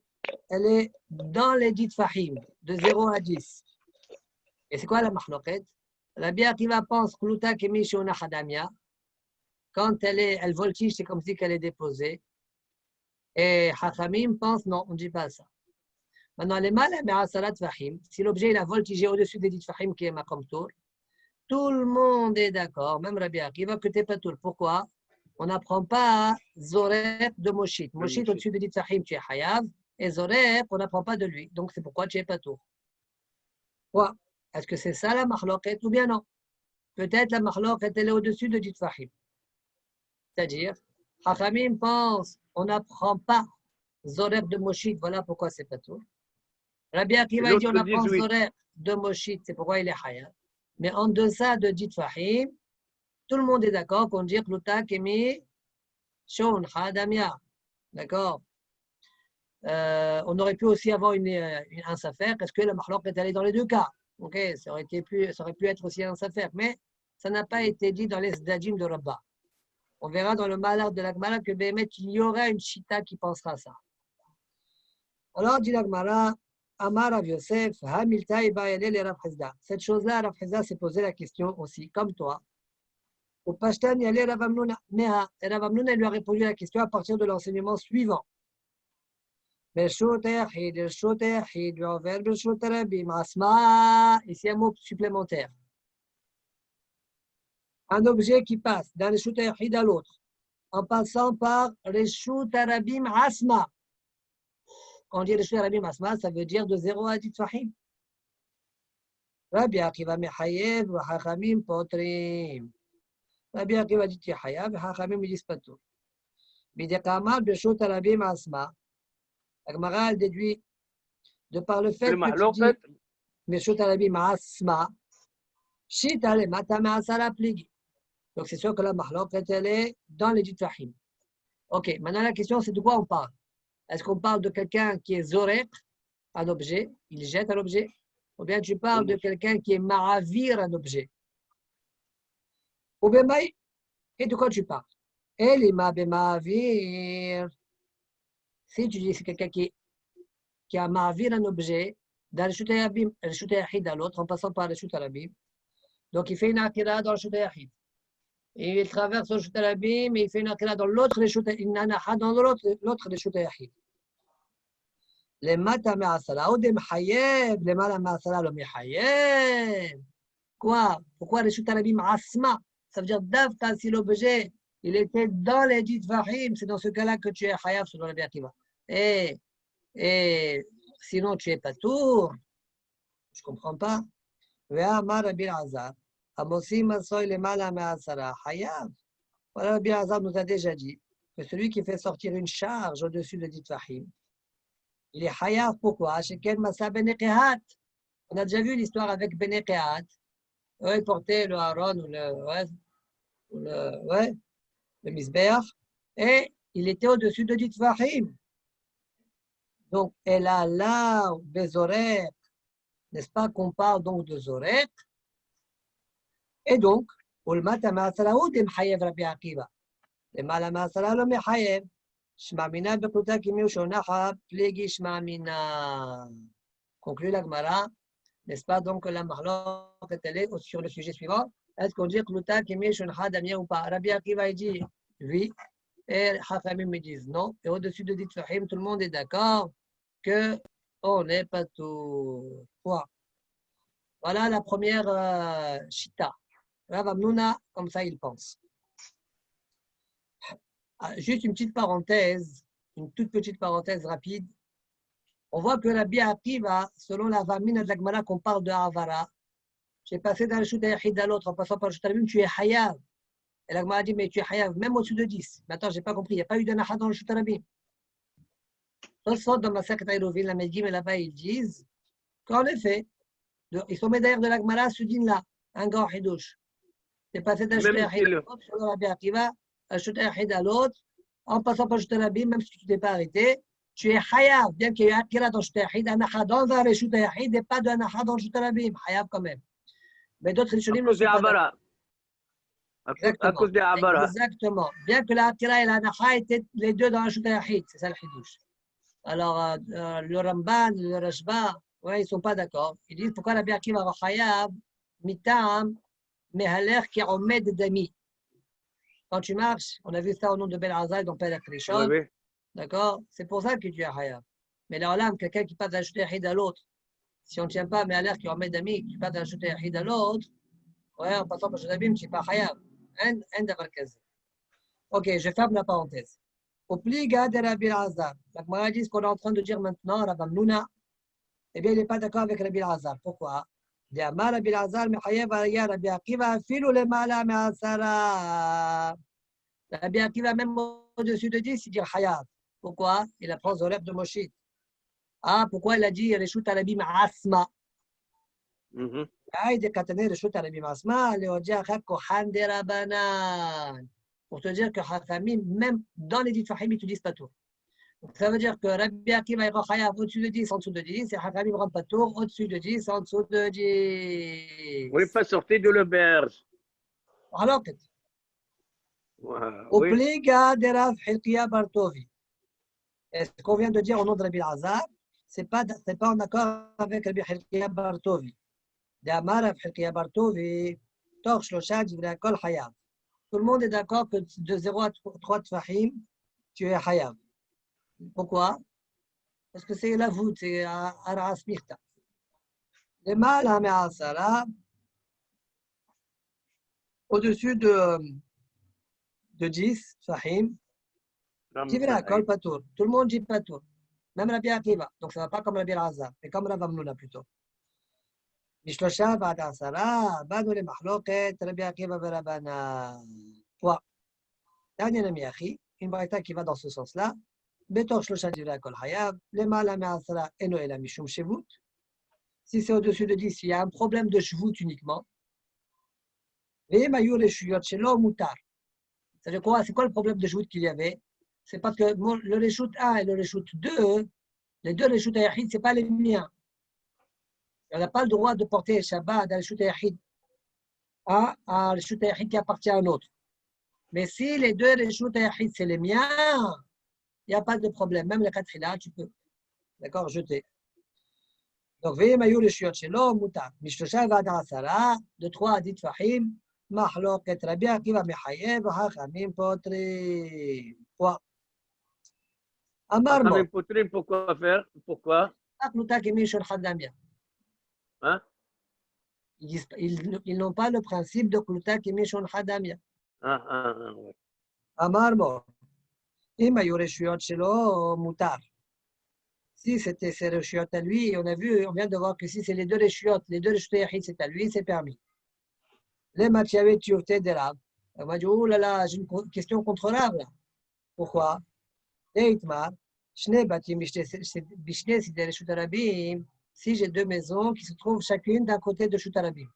elle est dans les dites fahim, de 0 à 10? Et c'est quoi la mahloket? Rabbi Akiva pense Kluta Kemi Shona Hadamia. Quand elle voltige, c'est comme si qu'elle est déposée. Et Chachamim pense non, on ne dit pas ça. Maintenant, les mal à Salat Fahim, si l'objet il a voltigé au-dessus des dites Fahim qui est Makom Tour, tout le monde est d'accord, même Rabbi Akiva, que tu n'es pas Tour. Pourquoi? On n'apprend pas Zorek de Moshit. Moshit au-dessus des dites Fahim, tu es Hayav. Et Zorek, on n'apprend pas de lui. Donc, c'est pourquoi tu n'es pas Tour. Quoi? Est-ce que c'est ça la mahloket ou bien non? Peut-être la mahloket elle est au-dessus de dit fahim. C'est-à-dire, Chachamim pense, on n'apprend pas Zorek de Moshit, voilà pourquoi c'est pas tout. Rabbi Akiva dit, on apprend Zorek de Moshit, c'est pourquoi il est Hayat. Mais en deçà de dit fahim, tout le monde est d'accord qu'on dit Kluta Kemi Shon Hadamia. D'accord? On aurait pu aussi avoir un safer. Est-ce que la mahloket est allée dans les deux cas? Ok, ça aurait pu être aussi un affaire, mais ça n'a pas été dit dans les Zdadim de Rabba. On verra dans le malheur de l'Agmara que Bémet, il y aura une chita qui pensera ça. Alors, dit l'Agmara, Amar Rav Yosef, Hamilta Ibayele le Rav Hizda. Cette chose-là, Rav Hizda s'est posé la question aussi, comme toi. Au Pashtan, il y allait Rav Amnouna. Meha, et Rav Amnouna lui a répondu à la question à partir de l'enseignement suivant. Ici, un mot supplémentaire. Un objet qui passe d'un Reshut Yachid à l'autre, en passant par Reshut Arabim Asma. Quand on dit Reshut Arabim Asma, ça veut dire de 0 à 10 Fahim. Rabbi Akiva Mechayev, wa Chachamim Potrim. Rabbi Akiva dit Chayav, wa Chachamim disent pas tout. Bidekamal Reshut Arabim Asma. La Gemara déduit de par le fait que tu dis Meshut Arabim Asma, Shita le Matama Asara Pligi. Donc c'est sûr que la mahloket elle est dans les Fahim. Ok, maintenant la question c'est de quoi on parle? Est-ce qu'on parle de quelqu'un qui est Zorek, un objet, il jette un objet? Ou bien tu parles de quelqu'un qui est Ma'avir, un objet? Ou bien, et de quoi tu parles? Elima Ma'avir. Si tu dis que c'est quelqu'un qui a ma'avir un objet d'un Reshut Yachid à l'autre en passant par Reshut Arabim, donc il fait une akira dans Reshut Yachid. Et il traverse le Reshut Arabim et il fait une akira dans l'autre Reshut Yachid. Les mata me'asala ou des mechayev, les mala me'asala le mechayev. Quoi? Pourquoi Reshut Arabim asma? Ça veut dire d'avta si l'objet il était dans les dit Fahim, c'est dans ce cas-là que tu es Hayav selon Rabbi Akiva. Et sinon tu es pas tour. Je ne comprends pas. Ve'amar Rabbi Azar, Amosim Asoy le mala me'asara Hayav. Voilà, Rabbi Azar nous a déjà dit que celui qui fait sortir une charge au-dessus de dit Fahim, il est Hayav. Pourquoi? Sheken Masa Ben Kehat. On a déjà vu l'histoire avec Ben Kehat. Il portait le Haron ou le Misbeach, et il était au-dessus de dit Fahim. Donc, elle a là des Zorek, n'est-ce pas qu'on parle donc de Zorek? Et donc, Ulmata Ma'asala ou des Mchayev Rabbi Akiva. Les Mala Ma'asala le Mchayev. Shmamina Bekuta Kimi Ushonaha, Plegi Shmamina. Conclut la Gemara, n'est-ce pas donc la Mahlok est allée sur le sujet suivant? Est-ce qu'on dit Klouta qui met Shon Hadamia ou pas? Rabbi Akiva il dit oui. Et Chachamim me disent non. Et au-dessus de dit Fahim, tout le monde est d'accord que on n'est pas tout. Point. Voilà la première Shita. Rav Hamnouna, comme ça il pense. Juste une petite parenthèse, une toute petite parenthèse rapide. On voit que Rabbi Akiva, selon la Vamina de la Gemara qu'on parle de Havara, j'ai passé d'un Shut Yachid à l'autre en passant par le Shut Arabim, tu es Hayav. Et la Gemara a dit, mais tu es Hayav, même au-dessus de 10. Mais attends, je n'ai pas compris, il n'y a pas eu d'Anacha dans le Shut Arabim. Dans ma Masechet Eruvin, la Megim et là-bas, ils disent qu'en effet, ils sont médailleurs de la Gemara, ce din-là, un grand Hidouche. C'est passé d'un Shut Yachid à l'autre, selon Rabbi Akiva, un Shut Yachid à l'autre, en passant par le Shut Arabim, même si tu ne t'es pas arrêté. Tu es Hayav, bien qu'il y ait Akira dans le Shut Yachid, Anacha dans un Reshut Yachid et pas d'Anacha dans le Shut Arabim. Hayav quand même. Mais d'autres Rishonim ne sont pas d'accord. À cause des Abara. Exactement. Bien que la Akira et l'Anacha étaient les deux dans le Shut Yachid, c'est ça le Hidouche. Alors, le Ramban, le Rashba, ouais, ils ne sont pas d'accord. Ils disent pourquoi la Akiva va Hayav, Mitam, Mehaler qui omed dami. Quand tu marches, on a vu ça au nom de Ben Azai dans Père Krishon. Oui. D'accord? C'est pour ça que tu es Hayav. Mais là, quelqu'un qui passe d'un Shut Yachid à l'autre, si on ne tient pas, mais à l'air qui omed dami, qui passe d'un Shut Yachid à l'autre, ouais, en passant par Shut Abim, tu n'es pas Hayav. Un d'avoir casé. Ok, je ferme la parenthèse. Au pliga de Rabbi Azar. La Gemara dit ce qu'on est en train de dire maintenant, Rav Hamnouna, eh bien, il n'est pas d'accord avec Rabbi Azar. Pourquoi? Diamar Rabbi Azar, Mechayev Aya, Rabbi Akiva, Filou le Mala, Me'asara. Rabbi Akiva, même au-dessus de 10, il dit Hayav. Pourquoi? Il apprend aux élèves de Moshit. Ah, pourquoi il a dit Reshut Arabim Asma? Ah, il dit Katane Reshut Arabim Asma, Léodia Kohan de Rabanan. Pour te dire que Hachamim, même dans les Fahim, ils ne disent pas tout. Donc, ça veut dire que Rabbi Akiva est Chayav au-dessus de 10, en dessous de 10, et Hachamim ne rend pas tour au-dessus de 10, en dessous de 10. On n'est pas sorti de l'auberge. Alors, au pliga de Rav Hilkiya Bartovi. Et ce qu'on vient de dire au nom de Rabbi Azar, ce n'est pas en accord avec Rabbi Hilkiya Bartovi. D'Amar Rav Hilkiya Bartovi, Tor Shlosha Divrei Kol Hayav. Tout le monde est d'accord que de 0 à 3 Tfahim, tu es Hayav. Pourquoi? Parce que c'est la voûte, c'est Ara'as Mirta. Les mâles à Me'asara, au-dessus de 10 Tfahim, Divrei Kol Patour. Tout le monde dit Patour. Même Rabbi Akiva. Donc ça ne va pas comme Rabbi Azar, mais comme Rav Hamnouna plutôt. Mishlosha Ba'ad Asara, Banu le Mahloket, Rabbi Akiva Verabana. Quoi? Dernier ami Achi, une braïta qui va dans ce sens-là. Betor Shlosha Divrei Kol Hayav, le Mala Me'asara, Eno Ela Mishum Shevut. Si c'est au-dessus de 10, il y a un problème de Shevut uniquement. Et Mayur et Shuyot Shelo Mutar. C'est quoi? C'est quoi le problème de Shevut qu'il y avait? C'est parce que le Reshut 1 et le Reshut 2, les deux Reshut Yachid, ce n'est pas les miens. On n'a pas le droit de porter Shabbat d'un Reshut Yachid à un Reshut Yachid qui appartient à un autre. Mais si les deux Reshut Yachid, c'est les miens, il n'y a pas de problème. Même les 4 là, tu peux. D'accord, jeter. Donc, veillez Mayur Reshut Shelo Mutar. Mishlosha Va'ad Asara, de 3 à 10 Fahim, Mahloket Rabbi Akiva Mechayev, Hachamim Potri. Quoi? Amar Mo. Pourquoi faire? Pourquoi? Hein? Ils n'ont pas le principe de Kluta Kimishon Hadamia. Amar Mo. Ima Yoreshuyot Shelo Mutar. Si c'était ses Reshuyot à lui, on vient de voir que si c'est les deux Reshuyot Yachid, c'est à lui, c'est permis. Les Machiavé Tioufté de Rav. On m'a dit, oh là là, j'ai une question contre Rav là. Pourquoi? Eitmar. Si j'ai 2 maisons qui se trouvent chacune d'un côté de Shut Arabim.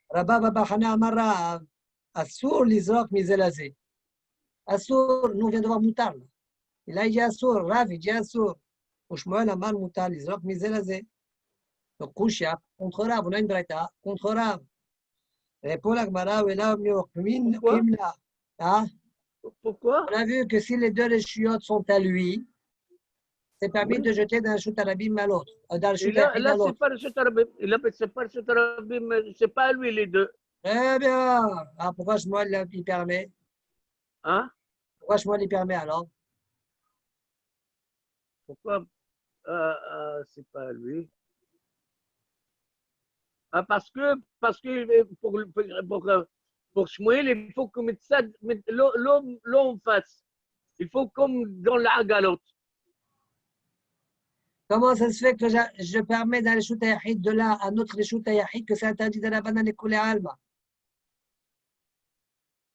Rabba Babachana Amarav, Assour Lizrok Mizelazé. Assour, nous on vient de voir Moutar. Il a dit Assour, Rav, il dit Assour. Ushmoel Amar Moutar Lizrok Mizelazé. Donc, Kouchia, contre Rav, on a une braïta, contre Rav. Répond la Gemara, Vela Miokmin Kimla. Pourquoi? On a vu que si les deux Reshuyot sont à lui, C'est permis de jeter d'un shoot à l'abîme à l'autre. D'un shoot Là, à l'autre. c'est pas le Shotarabim. C'est pas le Shotarabim, c'est pas lui les deux. Très bien. Ah, pourquoi Shmuel il permet? Hein? Pourquoi Shmuel il permet alors? Pourquoi c'est pas lui? Ah, parce que pour Shmuel, il faut que mettre ça, l'eau en face. Il faut comme dans la galotte. Comment ça se fait que je permets dans le shoot à Yahid de là à un autre shoot à Yahid que c'est interdit dans la banane et couler à Alma?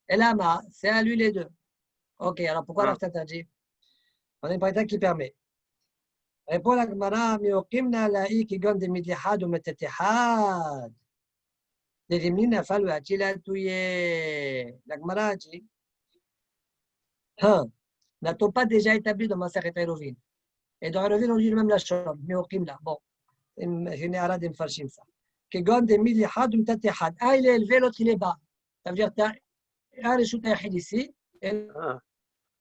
Et là, c'est à lui les deux. Ok, alors pourquoi là c'est interdit? On est pas qui permet. Répond la Gemara, miokimna la'i qui gagne des midlihad ou metetihad. Les rimni nafal ou atila touye. La Gemara dit, n'a-t-on pas déjà établi dans ma Maseret Eruvin? Et dans Eruvin, on dit même la chose, miokimna. Bon, je n'ai rien de m'farchim ça. Qui gagne des midlihad ou metetihad. Un, il est élevé, l'autre, il est bas. Ça veut dire, tu as un reshut yahid ici, et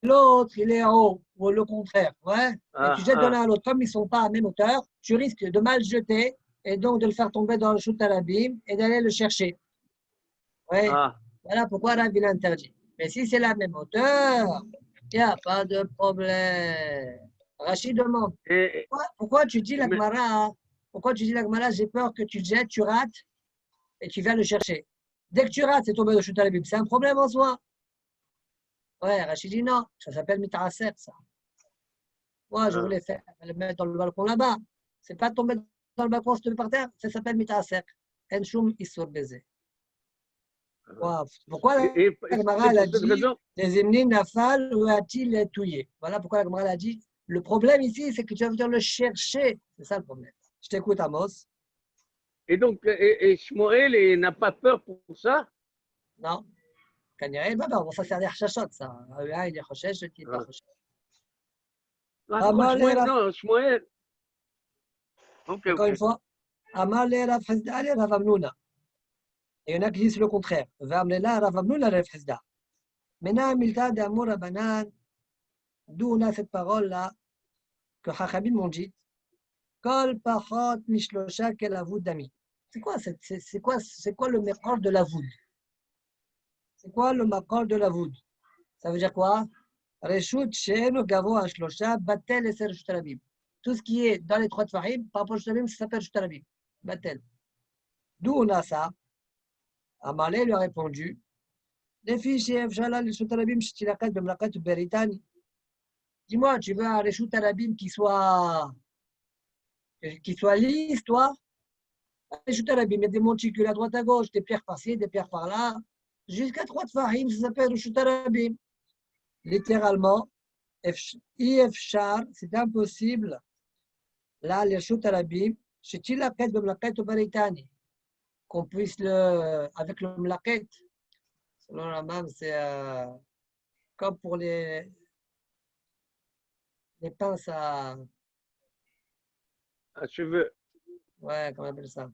l'autre, il est en haut, ou le contraire. Ouais. Et tu jettes de l'un à l'autre. Comme ils ne sont pas à même hauteur, tu risques de mal jeter et donc de le faire tomber dans le shoot à l'abîme et d'aller le chercher. Ouais. Voilà pourquoi Rav il interdit. Mais si c'est la même hauteur, il n'y a pas de problème. Rachid demande pourquoi tu dis la Gemara, j'ai peur que tu jettes, tu rates et tu viens le chercher. Dès que tu rates, c'est tombé dans le shoot à l'abîme. C'est un problème en soi. Ouais, Rachid dit non, ça s'appelle mitaaser, ça. Moi, je voulais le mettre dans le balcon là-bas. C'est pas tomber dans le balcon, c'est par terre, ça s'appelle mitaaser. En choum isur baiser. Pourquoi la Gemara a dit les emnis nafal ou a-t-il étouillé? Voilà pourquoi la Gemara a dit le problème ici, c'est que tu vas venir le chercher. C'est ça le problème. Je t'écoute, Amos. Et donc, et Shmuel, il n'a pas peur pour ça? Non. On va faire des rachachot, ça. Il est rochesh, il n'est pas rochesh. Non, Shmuel. Encore une fois, Amal et Rav Hizda et Rav Amnouna. Et il y en a qui disent le contraire. Vamlela, Rav Amnouna, Rav Hizda. Maintenant, Milta d'Amour Abanan, d'où on a cette parole-là, que Chachabim m'ont dit, Kol Pachot Mishlosha Kelavud Dami. C'est quoi le mélange de la voûte? C'est quoi le makor de la voûte? Ça veut dire quoi? Reshut she'enu gavo ashlosha batel et reshut alabim. Tout ce qui est dans les trois tfahim, par rapport au shut alabim, ça s'appelle reshut alabim. Batel. D'où on a ça? Amalé lui a répondu, les filles chez Efshala, le reshut alabim, shtilakat bemlakat beritani. Dis-moi, tu veux un reshut alabim qui soit lisse, toi? Reshut alabim, il y a des monticules à droite à gauche, des pierres par-ci, des pierres par-là. Jusqu'à 3 tfahim, ça s'appelle reshut alabim. Littéralement, Ifshar, c'est impossible. Là, les reshut alabim, chez la quête de mlaket au baritani, qu'on puisse avec le mlaket, selon la même, c'est comme pour les pinces à cheveux. Ouais, comment on appelle ça?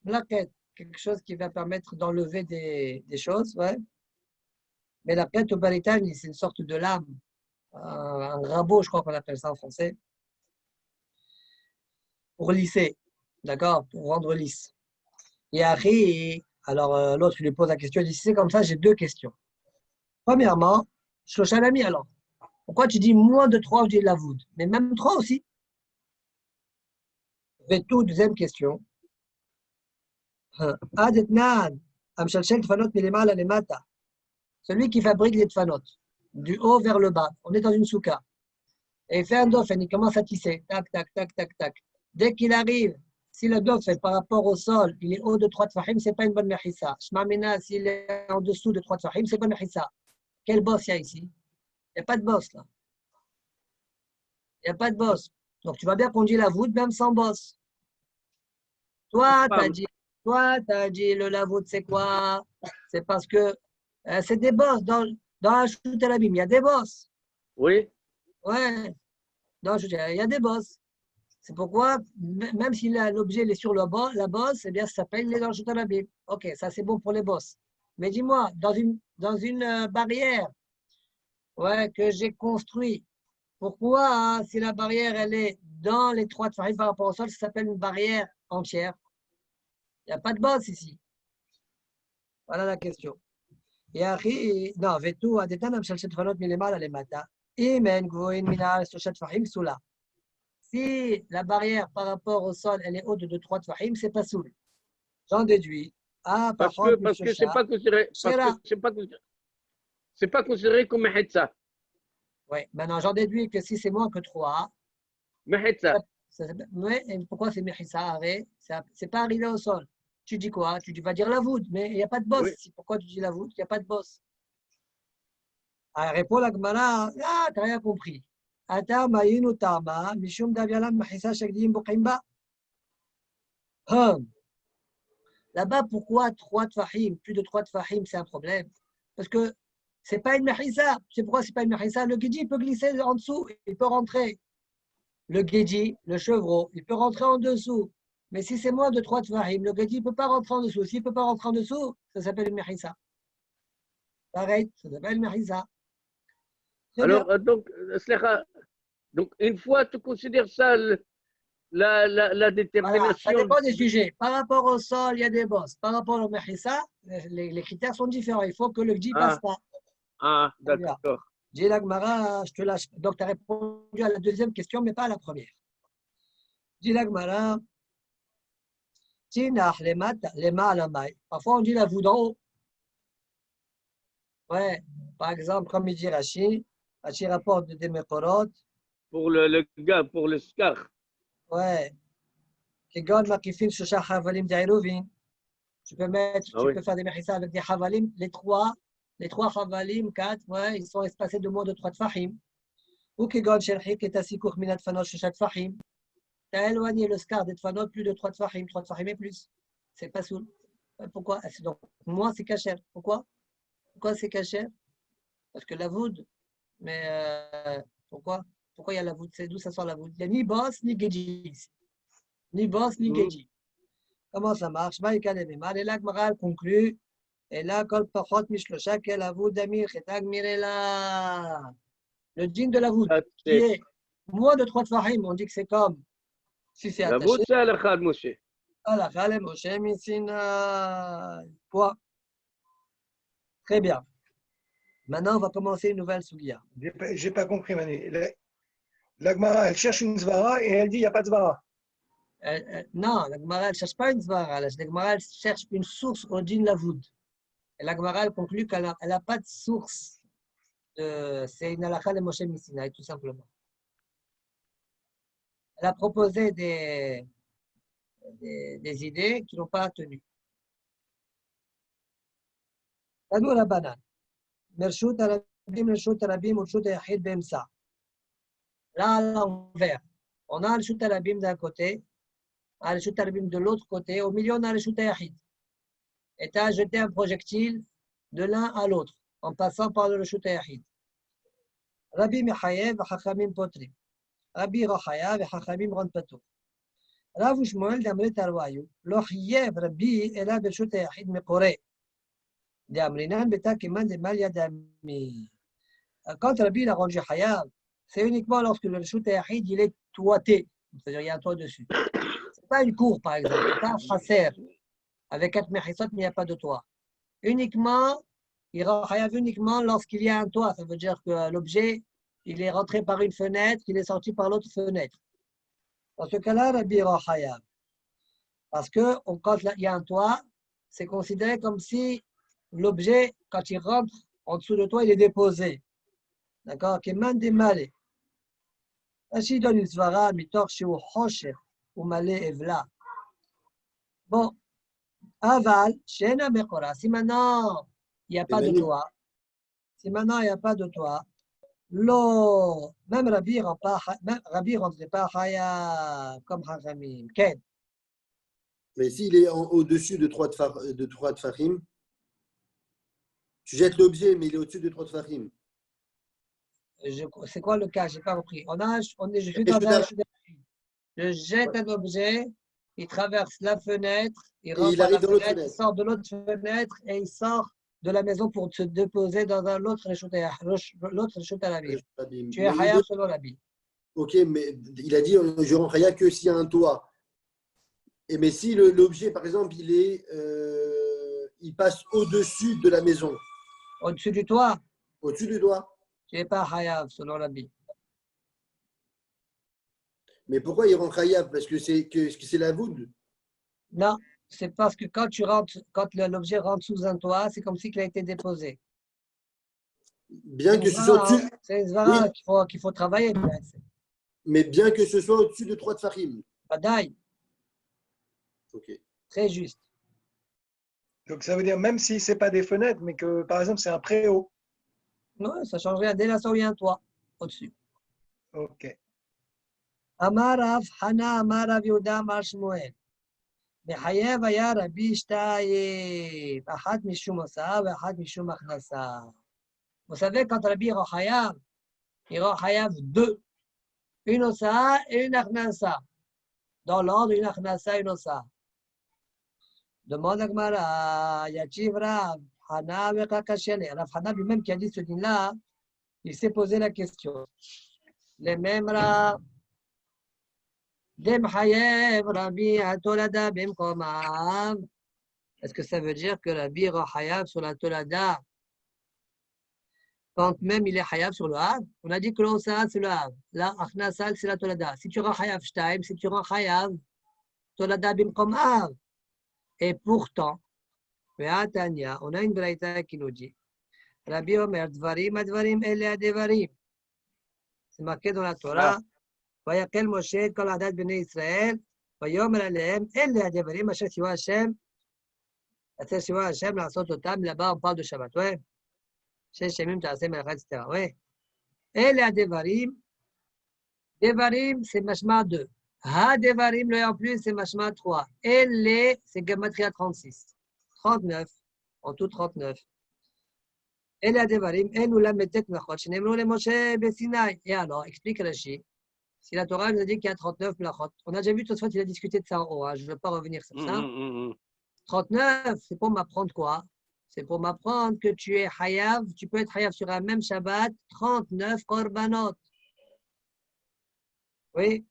Mlaket, quelque chose qui va permettre d'enlever des choses, ouais. Mais la quête au baritani, c'est une sorte de lame, un rabot, je crois qu'on appelle ça en français, pour lisser, d'accord, pour rendre lisse. Et après, alors l'autre, il lui pose la question, il dit, si c'est comme ça, j'ai 2 questions. Premièrement, Shoshalami, alors, pourquoi tu dis moins de 3, je dis la voûte, mais même 3 aussi? Vetou, deuxième question. Adetnan, Amshalshel Tfanot Milemal Alemata. Celui qui fabrique les tfanot, du haut vers le bas. On est dans une souka. Et il fait un dofen, il commence à tisser. Tac, tac, tac, tac, tac. Dès qu'il arrive, si le dofen par rapport au sol, il est haut de 3 tfahim, ce n'est pas une bonne mechissa. Shmamina, s'il est en dessous de 3 tfahim, c'est une bonne mechissa. Quel boss il y a ici? Il n'y a pas de boss là. Il n'y a pas de boss. Donc tu vas bien conduire la voûte même sans boss. Toi, tu as dit, le lavout, c'est quoi? C'est parce que c'est des bosses. Dans la shoot à l'abîme, il y a des bosses. Oui. Ouais. Dans il y a des bosses. C'est pourquoi, même si l'objet est sur la bosse, eh bien, ça s'appelle les dans le shoot à l'abîme. Ok, ça c'est bon pour les bosses. Mais dis-moi, dans une barrière, ouais, que j'ai construit, Pourquoi, hein, si la barrière elle est dans les 3 tfahim par rapport au sol, ça s'appelle une barrière entière? Il n'y a pas de bosse ici. Voilà la question. Non, vetou, adetana mshal shetfanot milemala lemata. Imen gvoin minal soshat fahim soula. Si la barrière par rapport au sol, elle est haute de 3 tfahim, c'est pas soul. J'en déduis. Ah, Parce que c'est pas considéré, c'est pas considéré comme Mehetza. Oui, maintenant j'en déduis que si c'est moins que 3, Mehetza. mais pourquoi c'est Mehissa? C'est pas arrivé au sol. Tu dis quoi? Tu vas dire la voûte, mais il n'y a pas de bosse. Oui. Pourquoi tu dis la voûte? Il n'y a pas de bosse. Alors, répond la Gemara, ah, tu n'as rien compris. Ata ma'inu tama, mishum davyalam mahissa shagdim buqimba. Là-bas, pourquoi 3 tfahim, plus de 3 tfahim, c'est un problème? Parce que c'est pas une mahissa. C'est pourquoi c'est pas une mahissa? Le guédi peut glisser en dessous, il peut rentrer. Le guédi, le chevreau, il peut rentrer en dessous. Mais si c'est moins de 3 tfahim, le guédi ne peut pas rentrer en dessous. S'il ne peut pas rentrer en dessous, ça s'appelle une mahissa. Pareil, ça s'appelle une mahissa. Alors, donc, une fois, tu considères ça la détermination. Voilà, ça dépend des sujets. Par rapport au sol, il y a des bosses. Par rapport au mahissa, les critères sont différents. Il faut que le guédi passe pas. Ah, d'accord. Dis la Gemara, je te lâche. Donc, tu as répondu à la deuxième question, mais pas à la première. Dis la Gemara, parfois, on dit la voûte en haut. Ouais, par exemple, comme il dit Rashi rapporte des Mekorot. Pour le gars, pour le scar. Ouais. Tu peux mettre, tu peux faire des mechissa avec des havalim. Les trois havalim, 4, ouais, ils sont espacés de moins de 3 tfahim. Ou kigon shelchik et asikour minat fanot sheshat tfahim. Tu as éloigné le scar des tfanot plus de 3 tfahim et plus. C'est pas soul. Pourquoi? Donc, moi, c'est caché. Pourquoi c'est caché? Parce que la voûte, mais pourquoi il y a la voûte? C'est d'où ça sort la voûte? Il n'y a ni boss, ni gedji. Ni boss, ni gedji. Comment ça marche? Et là, Gmaral conclut. Et là, kol pachot mishlosha que la voûte d'Amir chetag mirela. Le djinn de la voûte, qui est moins de 3 tfahim, on dit que c'est comme si c'est attaché. La voûte, c'est Alakha de Moshe. Alakha de Moshe Sinai. Point. Très bien. Maintenant, on va commencer une nouvelle sugia. J'ai pas compris, Manu. La Gemara, elle cherche une zvara et elle dit il n'y a pas de zvara. Non, la Gemara, elle ne cherche pas une zvara. La Gemara, elle cherche une source au din la voûte. Et la Gemara, elle conclut qu'elle n'a pas de source. C'est une halakha de Moshe Missinaï, tout simplement. Elle a proposé des idées qui n'ont pas tenu. Tanou la banane. Mershut arabim, mershut arabim, mershut yahid bemsa. Là, à l'envers. On a le shut arabim d'un côté, le shut arabim de l'autre côté. Au milieu, on a le shut yahid. Et tu as jeté un projectile de l'un à l'autre, en passant par le shut yahid. Rabbi Mechayev, Chachamim Potrim. Rabbi Rochayav, Chachamim Rand Patou. Rav Shmuel d'Amrit Arwayu. Lo Chayev Rabbi, Ela Bershut Yahid Mekore. D'Amrinan Beta Kiman de Mal Yadami. Quand Rabbi l'a rendu Chayav, c'est uniquement lorsque le Bershut Yahid il est toité. C'est-à-dire il y a un toit dessus. Ce n'est pas une cour, par exemple. Ce n'est pas un chasser. Avec 4 mechissot, mais il n'y a pas de toit. Uniquement, il rend Chayav uniquement lorsqu'il y a un toit. Ça veut dire que l'objet, il est rentré par une fenêtre, il est sorti par l'autre fenêtre. Dans ce cas-là, Rabbi rend Chayav. Parce que quand il y a un toit, c'est considéré comme si l'objet, quand il rentre en dessous de toit, il est déposé. D'accord? Keman démalé. Ainsi, il donne une svara, mitor chez Hosher, ou malé evla. Bon. Aval, Shena Mekora. Si maintenant, il n'y a pas de toit, l'eau, même Rabbi ne rentrait pas Chaya comme Hachamim. Ken. Mais s'il est au-dessus de 3 tfachim, tu jettes l'objet, mais il est au-dessus de 3 tfachim. C'est quoi le cas? Je n'ai pas compris. Je jette un objet, il traverse la fenêtre, il rentre par la fenêtre, il sort de l'autre fenêtre et il sort de la maison pour se déposer dans l'autre Reshut Harabim. Tu es Mais Hayav selon l'habit. Ok, mais il a dit je rends Hayav que s'il y a un toit. Et mais si l'objet, par exemple, il passe au-dessus de la maison. Au-dessus du toit, Au-dessus du toit. tu n'es pas Hayav selon l'habit. Mais pourquoi il rend Hayav? Parce que c'est la voûte. Non, c'est parce que quand l'objet rentre sous un toit, c'est comme si il a été déposé. Bien que ce soit au-dessus. C'est une zvara qu'il faut travailler. Mais bien que ce soit au-dessus de 3 tfachim. Badaï. Ok. Très juste. Donc ça veut dire même si ce n'est pas des fenêtres, mais que par exemple c'est un préau. Non, ça change rien. Dès l'instant où il y a un toit au-dessus. Ok. Amar Rav Hana, Amar Rav Yehuda, Amar Shmuel. מחייב היה רבי שתיים, אחת משום הוצאה ואחת משום הכנסה. Vous savez, quand Rabbi rend Hayav, il rend Hayav deux. Une Osa et une Achnasa. Dans l'ordre, une Achnasa et une Osa. Demande à Gmara, Yachiv Rav, Hana Vekakashele. Rav Hana lui-même qui a dit ce din-là, il s'est posé la question. Les mêmes Rav, Dem Hayev, Rabbi Atolada Bimkomav. Est-ce que ça veut dire que Rabbi rend Hayav sur la Tolada quand même il est Hayav sur le Hav? On a dit que l'Osa c'est le Hav. La Achnasa c'est la Tolada. Si tu rends Hayav Shtaim, si tu rends Hayav Tolada Bimkom Hav. Et pourtant, on a une braïta qui nous dit Rabbi Omer Dvarim Advarim Ele Adevarim. C'est marqué dans la Torah. Vayakel Moshe Kol Adat Bnei Israël. Vayomer Alehem Ele Adevarim Asher Siwa Hashem. Asher Siwa Hashem L'Asot Otam. Là-bas on parle de Shabbat. Ouais. Chez Shemim Ta'aseh Melachat etc. Ouais. Ele Adevarim. Devarim c'est Mashma 2. Ha Devarim le en plus c'est Mashma 3. Ele c'est Gematria 36. 39. En tout 39. Et alors, explique Rashi. Si la Torah nous a dit qu'il y a 39 melachot, on a déjà vu toute fois, il a discuté de ça en haut. Hein, je ne veux pas revenir sur ça. 39, c'est pour m'apprendre quoi? C'est pour m'apprendre que tu es Hayav, tu peux être Hayav sur un même Shabbat, 39 korbanot. Oui.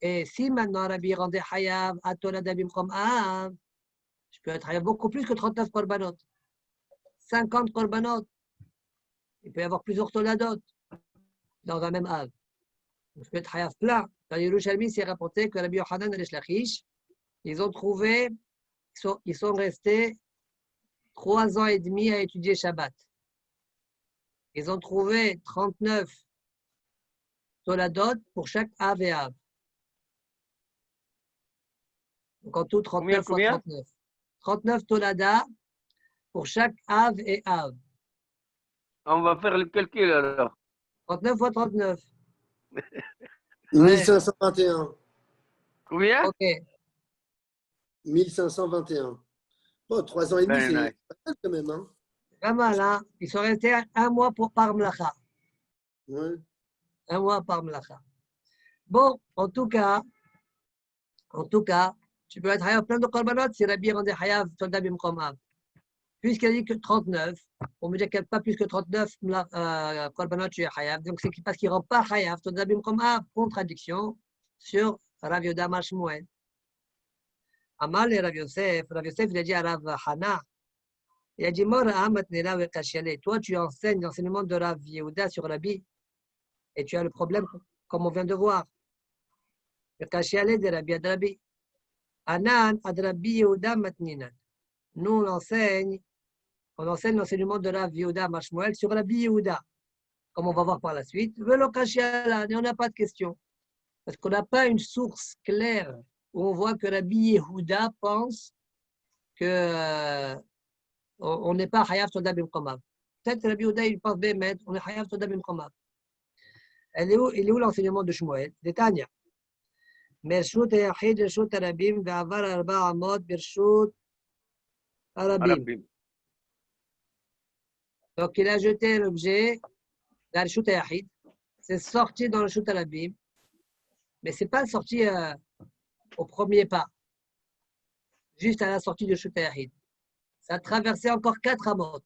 Et si maintenant Rabbi rendait Hayav à Tolada Bimkom Av, je peux être Hayav beaucoup plus que 39 korbanot. 50 korbanot. Il peut y avoir plusieurs toladot dans un même Av. Je peux être Hayav plein. Dans Yerushalmi, c'est rapporté que Rabbi Yochanan et les Shlachish, ils ont trouvé, ils sont restés 3 ans et demi à étudier Shabbat. Ils ont trouvé 39 toladot pour chaque Av et Av. Donc en tout, 39 fois 39. 39 toladas pour chaque Av et Av. On va faire le calcul alors. 39 fois 39. 1521. Combien? Ok. 1521. Bon, 3 ans et demi, c'est pas mal quand même. Hein. Pas mal, hein? Ils sont restés un mois par Mlacha. Ouais. Un mois par Mlacha. Bon, en tout cas, tu peux être Hayav plein de korbanot si Rabbi rendait Hayav Tolda Bimkom Av. Puisqu'il a dit que 39, on me dit qu'il n'y a pas plus que 39 korbanot tu es Hayav. Donc c'est parce qu'il ne rend pas Hayav Tolda Bimkom Av. Contradiction sur Rav Yehuda Amar Shmuel. Amar le Rav Yosef il a dit à Rav Hana, il a dit Mora Matnela Vekashiale. Toi tu enseignes l'enseignement de Rav Yehuda sur Rabbi et tu as le problème comme on vient de voir. Vekashiale de Rabbi Adrabi. Anan Adrabi Yehuda Matninan. Nous on enseigne l'enseignement de Rav Yehuda Amar Shmuel sur Rabbi Yehuda. Comme on va voir par la suite. Velo Kashiala, on n'a pas de question. Parce qu'on n'a pas une source claire où on voit que Rabbi Yehuda pense que on n'est pas Hayav Tolda Bimkom Av. Peut-être que Rabbi Yehuda il pense Bémet, on est Hayav Tolda Bimkom Av. Il est où l'enseignement de Shmuel? Détania. Mershut Yachid, Reshut Arabim, Ve'avar Arba Amot, Bershut Arabim. Donc il a jeté l'objet dans le Reshut Yachid. C'est sorti dans le Reshut Arabim. Mais ce n'est pas sorti au premier pas, juste à la sortie de Reshut Yachid. Ça a traversé encore 4 amot.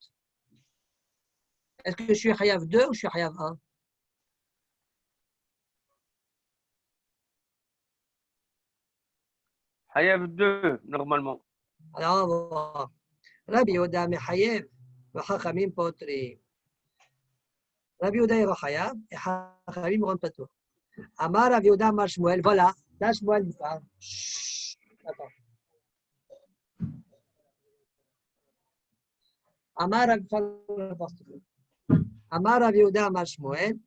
Est-ce que je suis Hayav 2 ou je suis Hayav 1? Hayav 2, normalement. Alors, Rabbi Yehuda Mechayev, Chachamim Potri. Rabbi Yehuda est Hayav et Chachamim rendent pas tout. Amar Rabbi Yehuda Amar Shmuel, voilà, là Shmuel lui parle. Attends. Amar Rabbi Yehuda Amar Shmuel,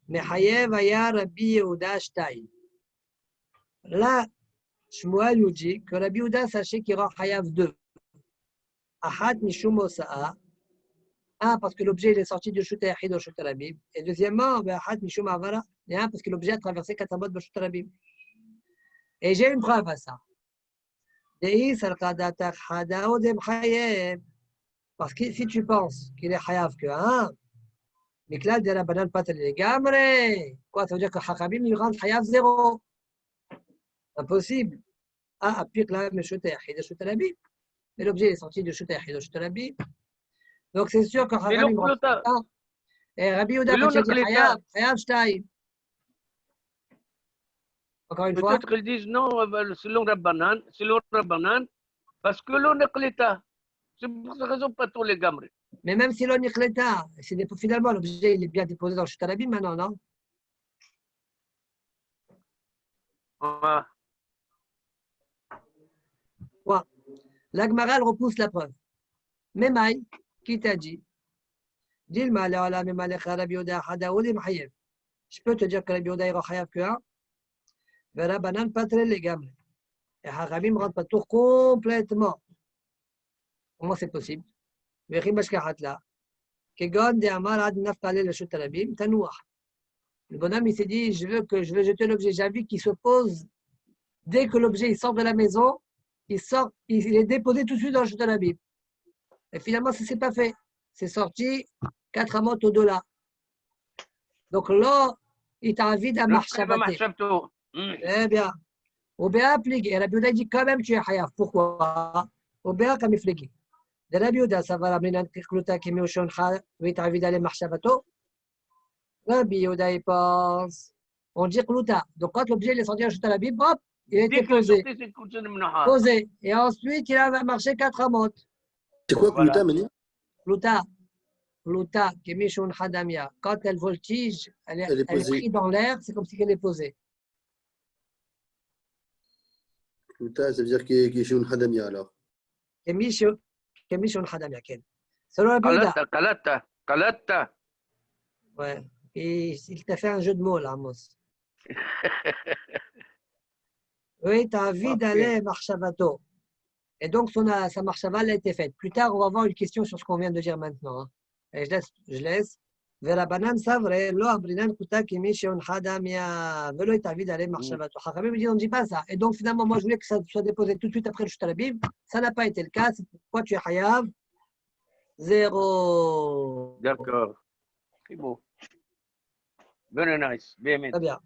Mechayev Aya Rabbi Yehuda Shtaim. Là, Shmuel nous dit que Rabbi Yehuda, sachez qu'il rend Hayav 2. Ahad Mishum Osa'a. Un, parce que l'objet est sorti du Shut Yachid au Shut Rabim. Et deuxièmement, Ahad Mishum Avara. Et un, parce que l'objet a traversé 4 amot de Shut Rabim. Et j'ai une preuve à ça. Parce que si tu penses qu'il est Hayav que 1, mais que là, de la banane pas les gamre, quoi, ça veut dire que Chachamim lui rend Hayav 0. Impossible. Ah, pire que là, mais Shut Yachid au Shut Rabim. Mais l'objet est sorti du Shut Yachid au Shut Rabim. Donc c'est sûr que Chachamim rend pas. Et Rabbi Yehuda, quand il dit Hayav Shtaim. Encore une fois. Peut-être qu'ils disent non, selon Rabbanan, parce que l'on est l'état. C'est pour cette raison pas tous les gamres. Mais même si l'on est l'état, finalement l'objet il est bien déposé dans le Shut Rabim maintenant, non? Ah. Ouais. La Gemara elle repousse la preuve. Memaï, qui t'a dit? Dis-le-moi, je peux te dire que Rabbi Yehuda est Chayav que 1. Vera banan patre les gamres. Et Hachamim rentre pas tout complètement. Comment c'est possible? Le bonhomme il s'est dit je veux jeter l'objet. J'ai vu qu'il se pose dès que l'objet il sort de la maison, il est déposé tout de suite dans le Shut Rabim. Et finalement ça s'est pas fait. C'est sorti 4 amot au-delà. Donc là il t'a envie d'un marchabaté. Eh bien, Obéa pligé. Et Rabbi Yehuda dit quand même tu es Hayav. Pourquoi? Obéa comme ifligé. De Rabbi Yehuda, ça va ramener un kikluta qui met au shoncha, oui, t'as envie d'aller marchabato. Rabbi Yehuda, il pense. On dit kluta. Donc quand l'objet est sorti en Shut Rabim, hop, il a été posé. Posé. Et ensuite, il a marché 4 amot. C'est quoi kluta, Mani? Kluta, qui est mishon hadamia. Quand elle voltige, elle est prise dans l'air, c'est comme si elle est posée. Kluta, ça veut dire qu'il est chez une hadamia alors. Mishon hadamia, Ken. Selon Rabbi Yehuda. Kalata. Ouais. Et il t'a fait un jeu de mots là, Amos. Oui, tu as envie d'aller marchavato. Et donc, sa marchava a été faite. Plus tard, on va avoir une question sur ce qu'on vient de dire maintenant. Et je laisse. Vera banan savre, lo abrinan kuta kimi sheon hadamia. Velo est envie d'aller marchavato. Chachamim me dit, on ne dit pas ça. Et donc, finalement, moi, je voulais que ça soit déposé tout de suite après le Shut Rabim. Ça n'a pas été le cas. C'est pourquoi tu es Hayav 0. D'accord. C'est beau. Very nice. Bien. Très bien.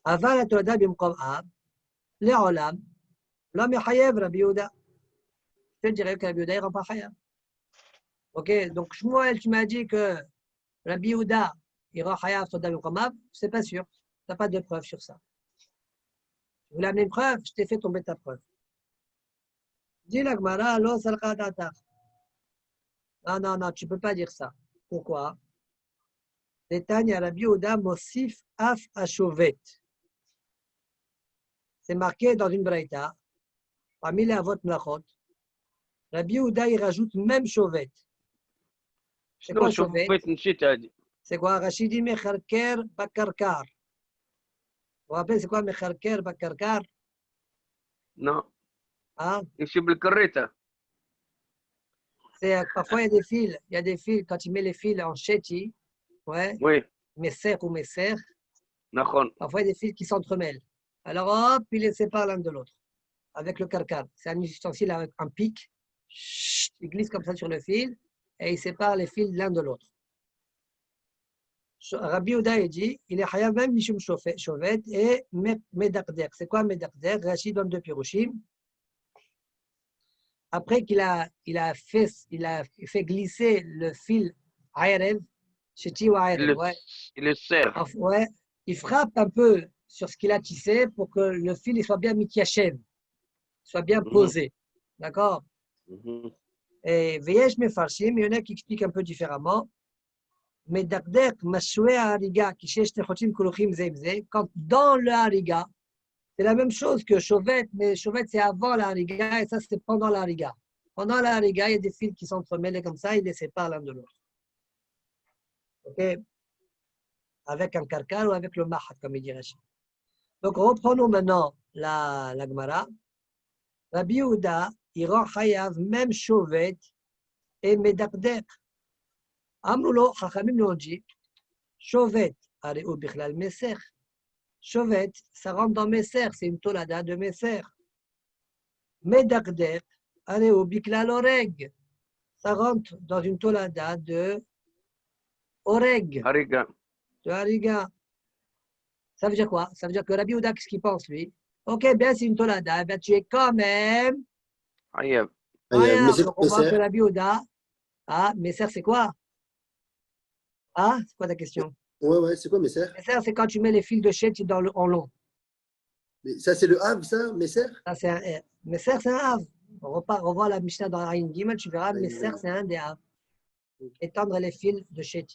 Avant la Torah bimkom ab, les olam, l'homme est Hayav Rabbi Yehuda. Je te dirais que Rabbi Yehuda ne rend pas Hayav. Ok, donc Shmuel, tu m'as dit que Rabbi Yehuda, il rend Hayav Torah bimkom ab, c'est pas sûr. Tu n'as pas de preuve sur ça. Tu voulais amener une preuve, je t'ai fait tomber ta preuve. Dis la Gemara, lo salqa datar. Non, tu ne peux pas dire ça. Pourquoi? Détagne Rabbi Yehuda Mosif Af Ashovet. C'est marqué dans une braïta, parmi les avot mlachot. Rabbi Yehuda, il rajoute même Shovet. C'est quoi Shovet? C'est quoi? Rachidi Mecharker Bakarkar. Vous vous rappelez, c'est quoi Mecharker Bakarkar? Non. Hein? Parfois, il y a des fils, quand il met les fils en chéti, ouais, oui. Messer ou Messer, parfois il y a des fils qui s'entremêlent. Alors hop, il les sépare l'un de l'autre avec le karkar. C'est un ustensile avec un pic. Il glisse comme ça sur le fil et il sépare les fils l'un de l'autre. Rabbi Yehuda dit, il est Hayav même Mishum Shovet et Medakder. C'est quoi Medakder? Rachid donne 2 pirushim. après qu'il a fait glisser le fil Aerev, Sheti ou Aerev, ouais. Il le serre. Ouais, il frappe un peu sur ce qu'il a tissé pour que le fil il soit bien mityachev, soit bien posé. D'accord? Et Veyesh Mefarshim, il y en a qui expliquent un peu différemment. Mais Dakdek, Mashoué Hariga, qui cherche Techotim Kuluchim Zemze, quand dans le Hariga, c'est la même chose que Chauvet, mais Chauvet c'est avant la Hariga et ça c'est pendant la Hariga. Pendant la Hariga, il y a des fils qui s'entremêlent comme ça, ils les séparent l'un de l'autre. Ok? Avec un karkar ou avec le mahat, comme il dirait. Donc reprenons maintenant la Gemara. Rabbi Yehuda, il rend chayav même Chauvet et Medakdek. Amroulo, Chachamim nous ont dit, Chauvet, Aréou Bichlal Meser. Chauvet, ça rentre dans Meser, c'est une tolada de Meser. Medakdek, Aréou Bichlal Oreg. Ça rentre dans une tolada de Oreg. Hariga. De Hariga. Ça veut dire quoi? Ça veut dire que Rabbi Yehuda, qu'est-ce qu'il pense lui? Ok, bien, c'est une tolada, ben tu es quand même. Hayav. Donc on voit que Rabbi Yehuda, Meser, c'est quoi? C'est quoi ta question? Ouais, c'est quoi Messer? Messer, c'est quand tu mets les fils de chet en long. Mais ça, c'est le Hav, ça, Messer? Ça, c'est un Messer, c'est un Hav. On revoit la Mishnah dans Ayin Gimel, tu verras, Messer, c'est un des Hav. Étendre les fils de chet.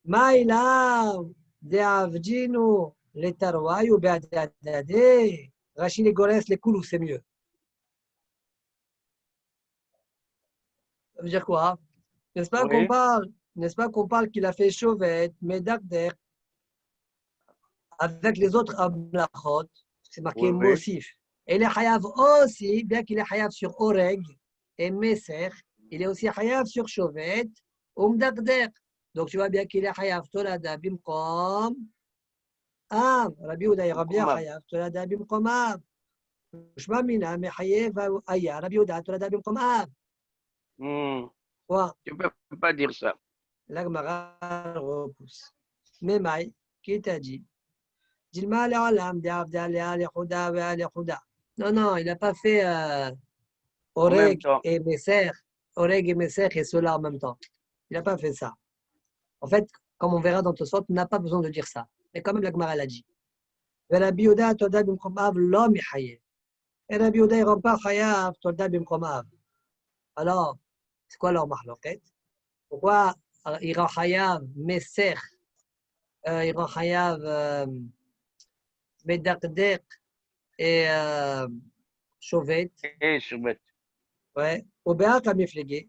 Maïla, de Avdinu, les Tarwaï ou Beadadade, Rachid les Gores, les Koulou, c'est mieux. Ça veut dire quoi? N'est-ce pas qu'on parle qu'il a fait Chauvet, Medakder, avec les autres Ablachot, c'est marqué Mosif. Et il est Hayav aussi, bien qu'il est Hayav sur Oreg et Meser, il est aussi Hayav sur Chauvet, Umdakder. Donc tu vois bien qu'il est Hayav Tolada Bimkom. Rabbi Yehuda est bien Hayav Tolada Bimkom. Shma Mina, Mehayev Aya, Rabbi Yehuda Tolada Bimkom. Tu ne peux pas dire ça. La Gemara repousse. Mais Maï, qui t'a dit? Dilma al-Alam, non, il n'a pas fait Oreg et Messer, et cela en même temps. Il n'a pas fait ça. En fait, comme on verra dans Tosfot, on n'a pas besoin de dire ça. Mais quand même, la Gemara l'a dit. Et Rabbi Yehuda, Toda Bimkom Av, l'homme est Hayev. Et Rabbi Yehuda, il ne rend pas Hayav, Toda Bimkom Av. Alors, c'est quoi leur mahloket? Pourquoi il rend Hayav Messer, il rend Hayav Medakdek et Chauvet? Et Chauvet. Ouais. Au Béat à Miflegé.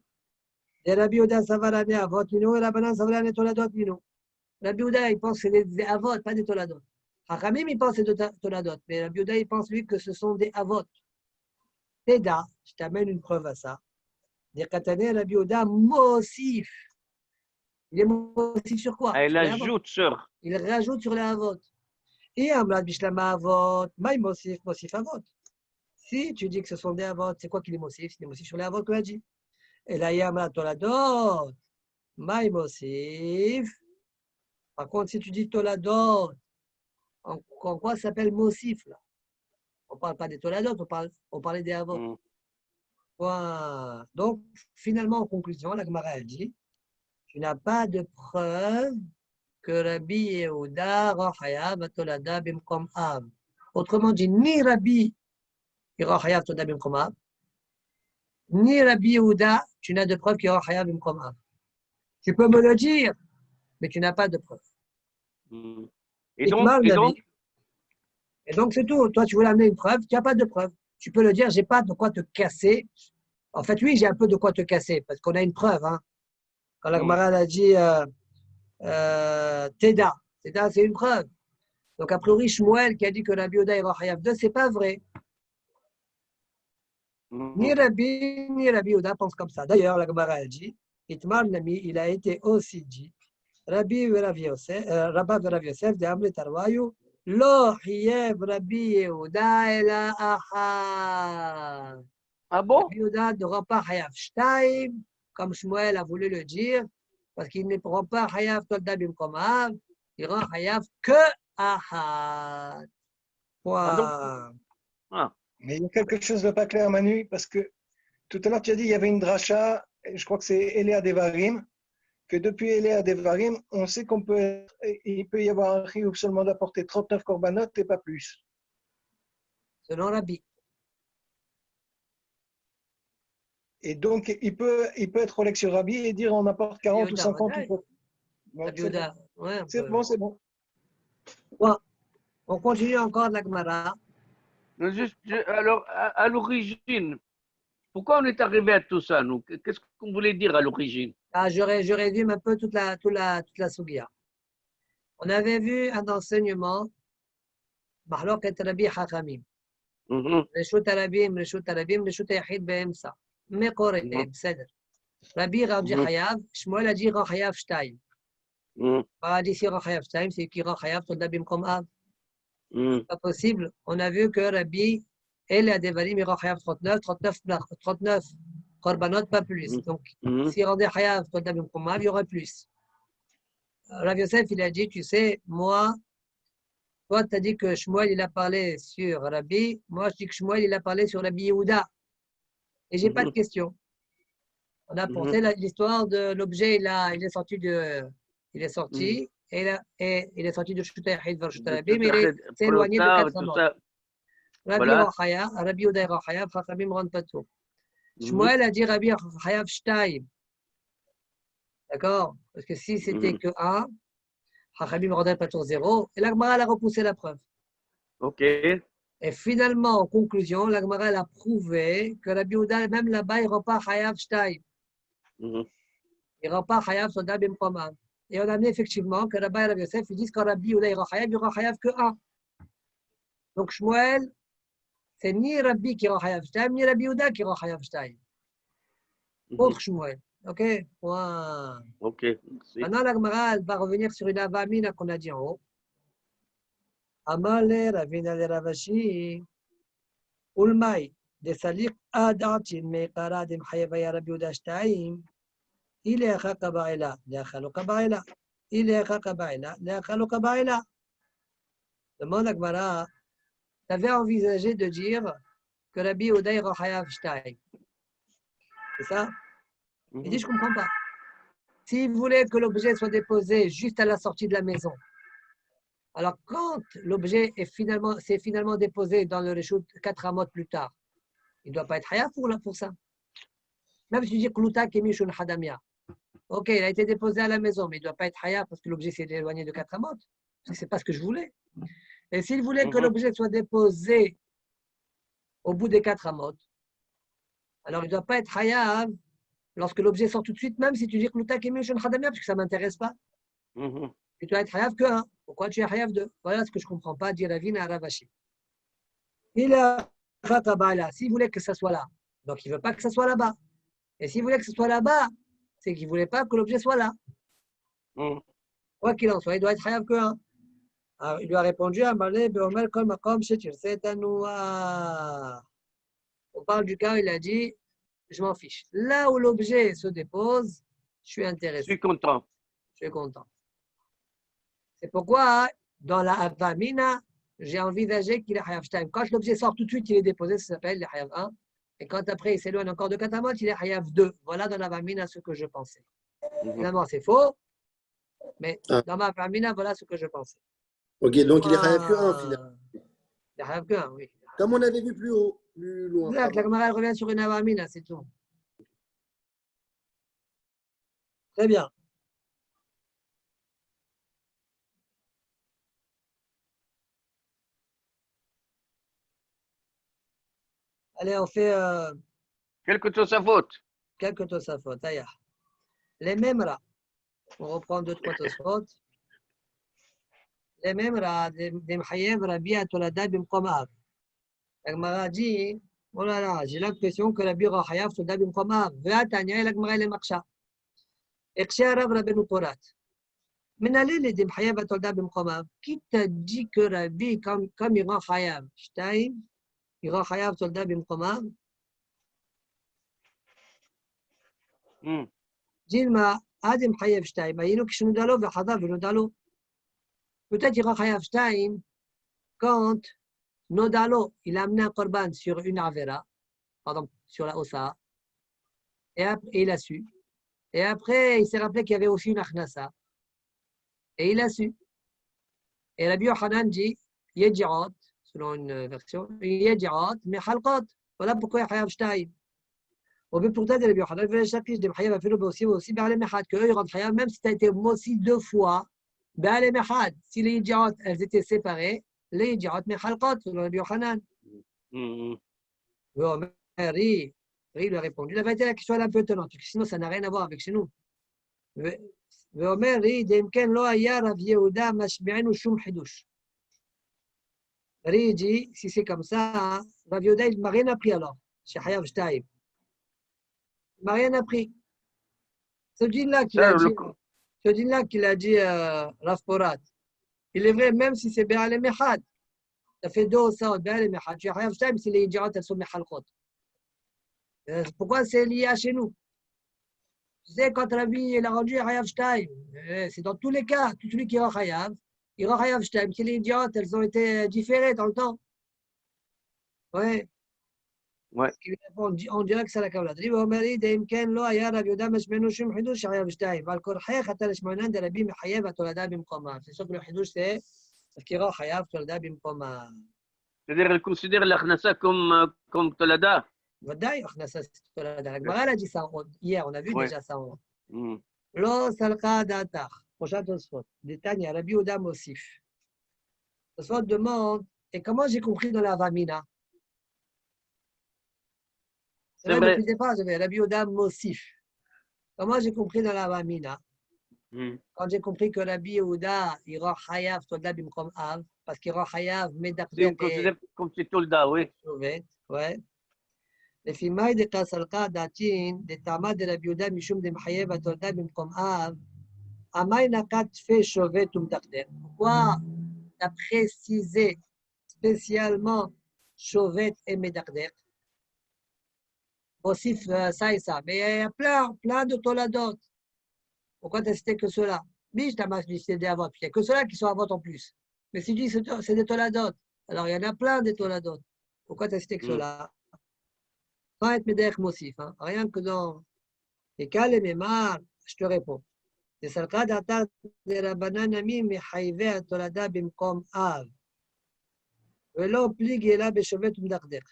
Et Rabbi Yehuda, Savarane Avot Mino, et Rabbanan Savarane Toladot Mino. Rabbi Yehuda, il pense que c'est des Avot, pas des Toladot. Hachamim, il pense que c'est des Toladot, mais Rabbi Yehuda, il pense lui que ce sont des Avot. Teda, je t'amène une preuve à ça. Des Katané, Rabbi Yehuda, Mosif. Il est Mosif sur quoi? Il ajoute sur. Il rajoute sur les Avot. Et Amrad Bishlama Avot, Maï Mosif, Mosif Avot. Si tu dis que ce sont des Avot, c'est quoi qu'il est Mosif? C'est des Mosif sur les Avot qu'on a dit. Et là, il y a Amrad Toladot, Maï Mosif. Par contre, si tu dis Toladot, en quoi ça s'appelle Mosif là? On ne parle pas des Toladot, on parlait des Avot. Voilà. Donc, finalement, en conclusion, la Gemara a dit tu n'as pas de preuve que Rabbi Yehuda rend Hayav Tolada Bimkom Av. Autrement dit, ni Rabbi rend Hayav Tolada Bimkom Av, ni Rabbi Yehuda, tu n'as de preuve qu'il rend Hayav Bimkom Av. Tu peux me le dire, mais tu n'as pas de preuve. Et donc, c'est tout. Toi, tu voulais amener une preuve, tu n'as pas de preuve. Tu peux le dire, j'ai pas de quoi te casser. En fait, oui, j'ai un peu de quoi te casser, parce qu'on a une preuve. Hein. Quand la Gemara a dit Teda, c'est une preuve. Donc, a priori, Shmuel qui a dit que Rabbi Yehuda est Hayav 2, c'est pas vrai. Ni Rabbi Yehuda pensent comme ça. D'ailleurs, la Gemara a dit Itmar Nami, il a été aussi dit Rabbi Rav Yosef, de Amri Tarwayu, Lo Hiyev Rabbi Yehuda Ela Achad. Ah bon? Rabbi Yehuda ne rend pas Hayav Shtaim, comme Shmuel a voulu le dire, parce qu'il ne rend pas Hayav Tolda Bimkom Av, il rend Hayav que Ahad. Mais il y a quelque chose de pas clair, Manu, parce que tout à l'heure, tu as dit qu'il y avait une dracha, je crois que c'est Eléa Devarim, que depuis Eléa Devarim, on sait il peut y avoir un chiyuv seulement d'apporter 39 corbanotes et pas plus. Selon Rabbi. Et donc, il peut être Rolex sur Rabbi et dire on apporte 40 ou 50. Rabbi Yehuda, ouais, C'est bon, c'est bon. Bon, on continue encore de la Gemara. Alors, à l'origine, pourquoi on est arrivé à tout ça, nous? Qu'est-ce qu'on voulait dire à l'origine? Ah, je résume un peu toute la Sugia. On avait vu un enseignement, Mahloket Rabbi Chachamim. Reshut Arabim, Reshut Yachid Be'emsa. Mekore, Beseder. Rabbi Rabbi Chayav, Shmuel a dit Rachayav Shtayim. Pas dit si Rachayav Shtayim, c'est qui Rachayav Tolda Bimkom Av. Pas possible. On a vu que Rabbi, elle a Devarim, il Rachayav 39 Korbanot, pas plus. Donc, s'il rendait Chayav Tolda Bimkom Av, il y aurait plus. Rav Yosef, il a dit, tu sais, moi, toi, tu as dit que Shmuel, il a parlé sur Rabbi. Moi, je dis que Shmuel, il a parlé sur Rabbi Yehuda. Et j'ai pas de question. On a porté l'histoire de l'objet, il est sorti et il est sorti de Shuta Yachid vers Shuta Rabbi, mais il s'est éloigné de 4 morts. Rabbi Rachaya, Rabbi Yehuda et Rachaya, Chachamim rendent pas tout. Shmuel a dit Rabbi Rachaya Shtayim. D'accord? Parce que si c'était que 1, Chachamim rendait pas tout 0, et l'Agmara a repoussé la preuve. Ok. Et finalement, en conclusion, l'Agmara a prouvé que Rabbi Yehuda, même là-bas, il ne rend pas Chayav Shtayim. Il ne rend pas Chayav Soda Bimkomav. Et on a amené effectivement que Rabbi et Rabbi Yosef, ils disent qu'en Rabbi Yehuda, il rend Chayav, il rend Chayav que 1. Donc Shmuel, c'est ni Rabbi qui rend Chayav Shtayim, ni Rabbi Yehuda qui rend Chayav Shtayim. Contre Shmuel. Ok? Point. Ok. Maintenant, l'Agmara va revenir sur une avamina qu'on a dit en haut. Amale Ravina le Ravashi. Ulmai. Desalik Adatin Mekara Dem Hayavaya Rabbi Yehuda Shtayim. Il est à Kabaïla. Leachalo Kabaïla. Il est à Kabaïla. Leachalo Kabaïla. Demande l'Agmara. Tu avais envisagé de dire que Rabbi Yehuda est Chayav Shtayim. C'est ça? Il dit, je ne comprends pas. S'il voulait que l'objet soit déposé juste à la sortie de la maison, alors quand l'objet s'est finalement déposé dans le Réchout 4 amot plus tard, il ne doit pas être Chayav pour ça. Même si tu dis Kluta Kemishun Hadamia. Ok, il a été déposé à la maison, mais il ne doit pas être Chayav parce que l'objet s'est éloigné de 4 amot. Ce n'est pas ce que je voulais. Et s'il voulait que l'objet soit déposé au bout des 4 amot, alors il ne doit pas être Chayav lorsque l'objet sort tout de suite, même si tu dis Kluta Kemishun Hadamia, parce que ça ne m'intéresse pas. Tu dois être Chayav que 1. Pourquoi tu es Chayav 2? Voilà ce que je ne comprends pas, dit Ravina à Ravashi. Il a Khatabala, s'il voulait que ça soit là, donc il ne veut pas que ça soit là-bas. Et s'il voulait que ce soit là-bas, c'est qu'il ne voulait pas que l'objet soit là. Quoi qu'il en soit, il doit être Chayav que 1. Alors, il lui a répondu Amalé Beomer Kol Makom Shetir Setanoua. On parle du cas où il a dit je m'en fiche. Là où l'objet se dépose, je suis intéressé. Je suis content. Je suis content. C'est pourquoi, dans la Avamina, j'ai envisagé qu'il est Chayav Shtayim. Quand l'objet sort tout de suite, il est déposé, ça s'appelle le Chayav 1. Et quand après, il s'éloigne encore de Katamot, il est Chayav 2. Voilà dans la Avamina ce que je pensais. Finalement, c'est faux. Mais dans ma Avamina, voilà ce que je pensais. Ok, donc il est Chayav que 1 finalement. Il est Chayav que 1, oui. Comme on avait vu plus haut, plus loin. Exact, la Gemara revient sur une Avamina, c'est tout. Très bien. Allez, on fait Quelque chose à faute. quelques Tosafot. Les mêmes là. On reprend 2-3 Tosafot. Les mêmes là, des Mchayev Rabbi Atolada Bimkomav. La Gemara dit, oh là là, j'ai l'impression que Rabbi Rachayav Atolada Bimkomav. Ve'atanya, la Gemara est Maksha. Ekshia Rav Rabbeinu Porat. Menalé les Mchayev Atolada Bimkomav. Qui t'a dit que Rabbi, comme il rend Chayav, Shtayim, il rend Chayav Atolada Bimkomav? Dilma, Adim Chayav Shtayim. Ayinu Kishnudalo, Vachadav Venudalo. Peut-être qu'il rend Chayav Shtayim quand Nodalo, il a amené un korban sur une avera, pardon, sur la ossa, et il a su. Et après, il s'est rappelé qu'il y avait aussi une achnasa, et il a su. Et Rabbi Yochanan dit, Yedjirot, selon une version, Yedjirot, mais Halkot. Voilà pourquoi il y a Hayav Shtaim. ובפורטת רבי יוחנן ויש להקיש דמחייב אפילו בהוסיף בעלם אחד, que eux ils rendent חייב, même si tu as été aussi 2 fois, בעלם אחד. Si les ידיעות, elles étaient séparées, les ידיעות מחלקות, selon רבי יוחנן. ואומר, רי lui a répondu, la vérité, la question est un peu étonnante, parce que sinon ça n'a rien à voir avec chez nous. ואומר, רי, דאם כן לא היה רב יהודה משמיענו שום חידוש. רי dit, si c'est comme ça, רב יהודה, il m'a rien appris alors, שחייב שתיים. Il m'a rien appris. Ce djinn-là qu'il a dit Rav Porat, il est vrai, même si c'est Be'alem Echad, ça fait 2 ça, Be'alem Echad, tu as Hayav Shtaim si les Yidjirot, elles sont Mechalchot. Pourquoi c'est lié à chez nous? Tu sais, quand Rabbi il a rendu Hayav Shtaim, c'est dans tous les cas, tout celui qui aura Hayav, il aura Hayav Shtaim, si les Yidjirot, elles ont été différées dans le temps. Ouais. Ouais. On dirait que c'est la Kabbalah. C'est sûr que le Hidouche, c'est parce qu'il y aura Hayav Tolda Bimkoma. C'est-à-dire, elle considère l'Achnasa comme Tolada. Vadaï, Achnasa, c'est Tolada. La Gemara a dit ça hier, on a vu déjà ça. Lo Salka Datar. Prochain Tosfot. Détagne, Rabbi Yehuda Mosif. Tosfot demande, et comment j'ai compris dans la Vamina? C'est vrai, depuis le départ, j'avais Rabbi Yehuda Mosif. Comment j'ai compris dans la Vamina? Quand j'ai compris que Rabbi Yehuda, il aura Hayav Tolda Bimkom Av, parce qu'il aura Hayav Medakdet. On considère comme c'est Tolda, oui. Ouais. לפי מאי דקסלקה דתין, דטעמה דרבי יהודה משום דמחייב התולדה במקום אב, המאי נקט תפי שובת ומדקדק. Pourquoi t'as précisé spécialement שובת et מדקדק? Aussi ça et ça. Mais il y a plein de toladot. Pourquoi tu as cité que cela? Biche, tu as cité des avots. Il n'y a que ceux-là qui sont avots en plus. Mais si tu dis que c'est des toladot, alors il y en a plein de toladot. Pourquoi tu as cité que cela? Pas être médère mosif. Rien que dans les cas, les mémars, je te réponds. C'est ça le cas d'attendre des rabananami, mais haïvé à tolada bimkom av. Velo pligé là, béchevet ou m'dakdek.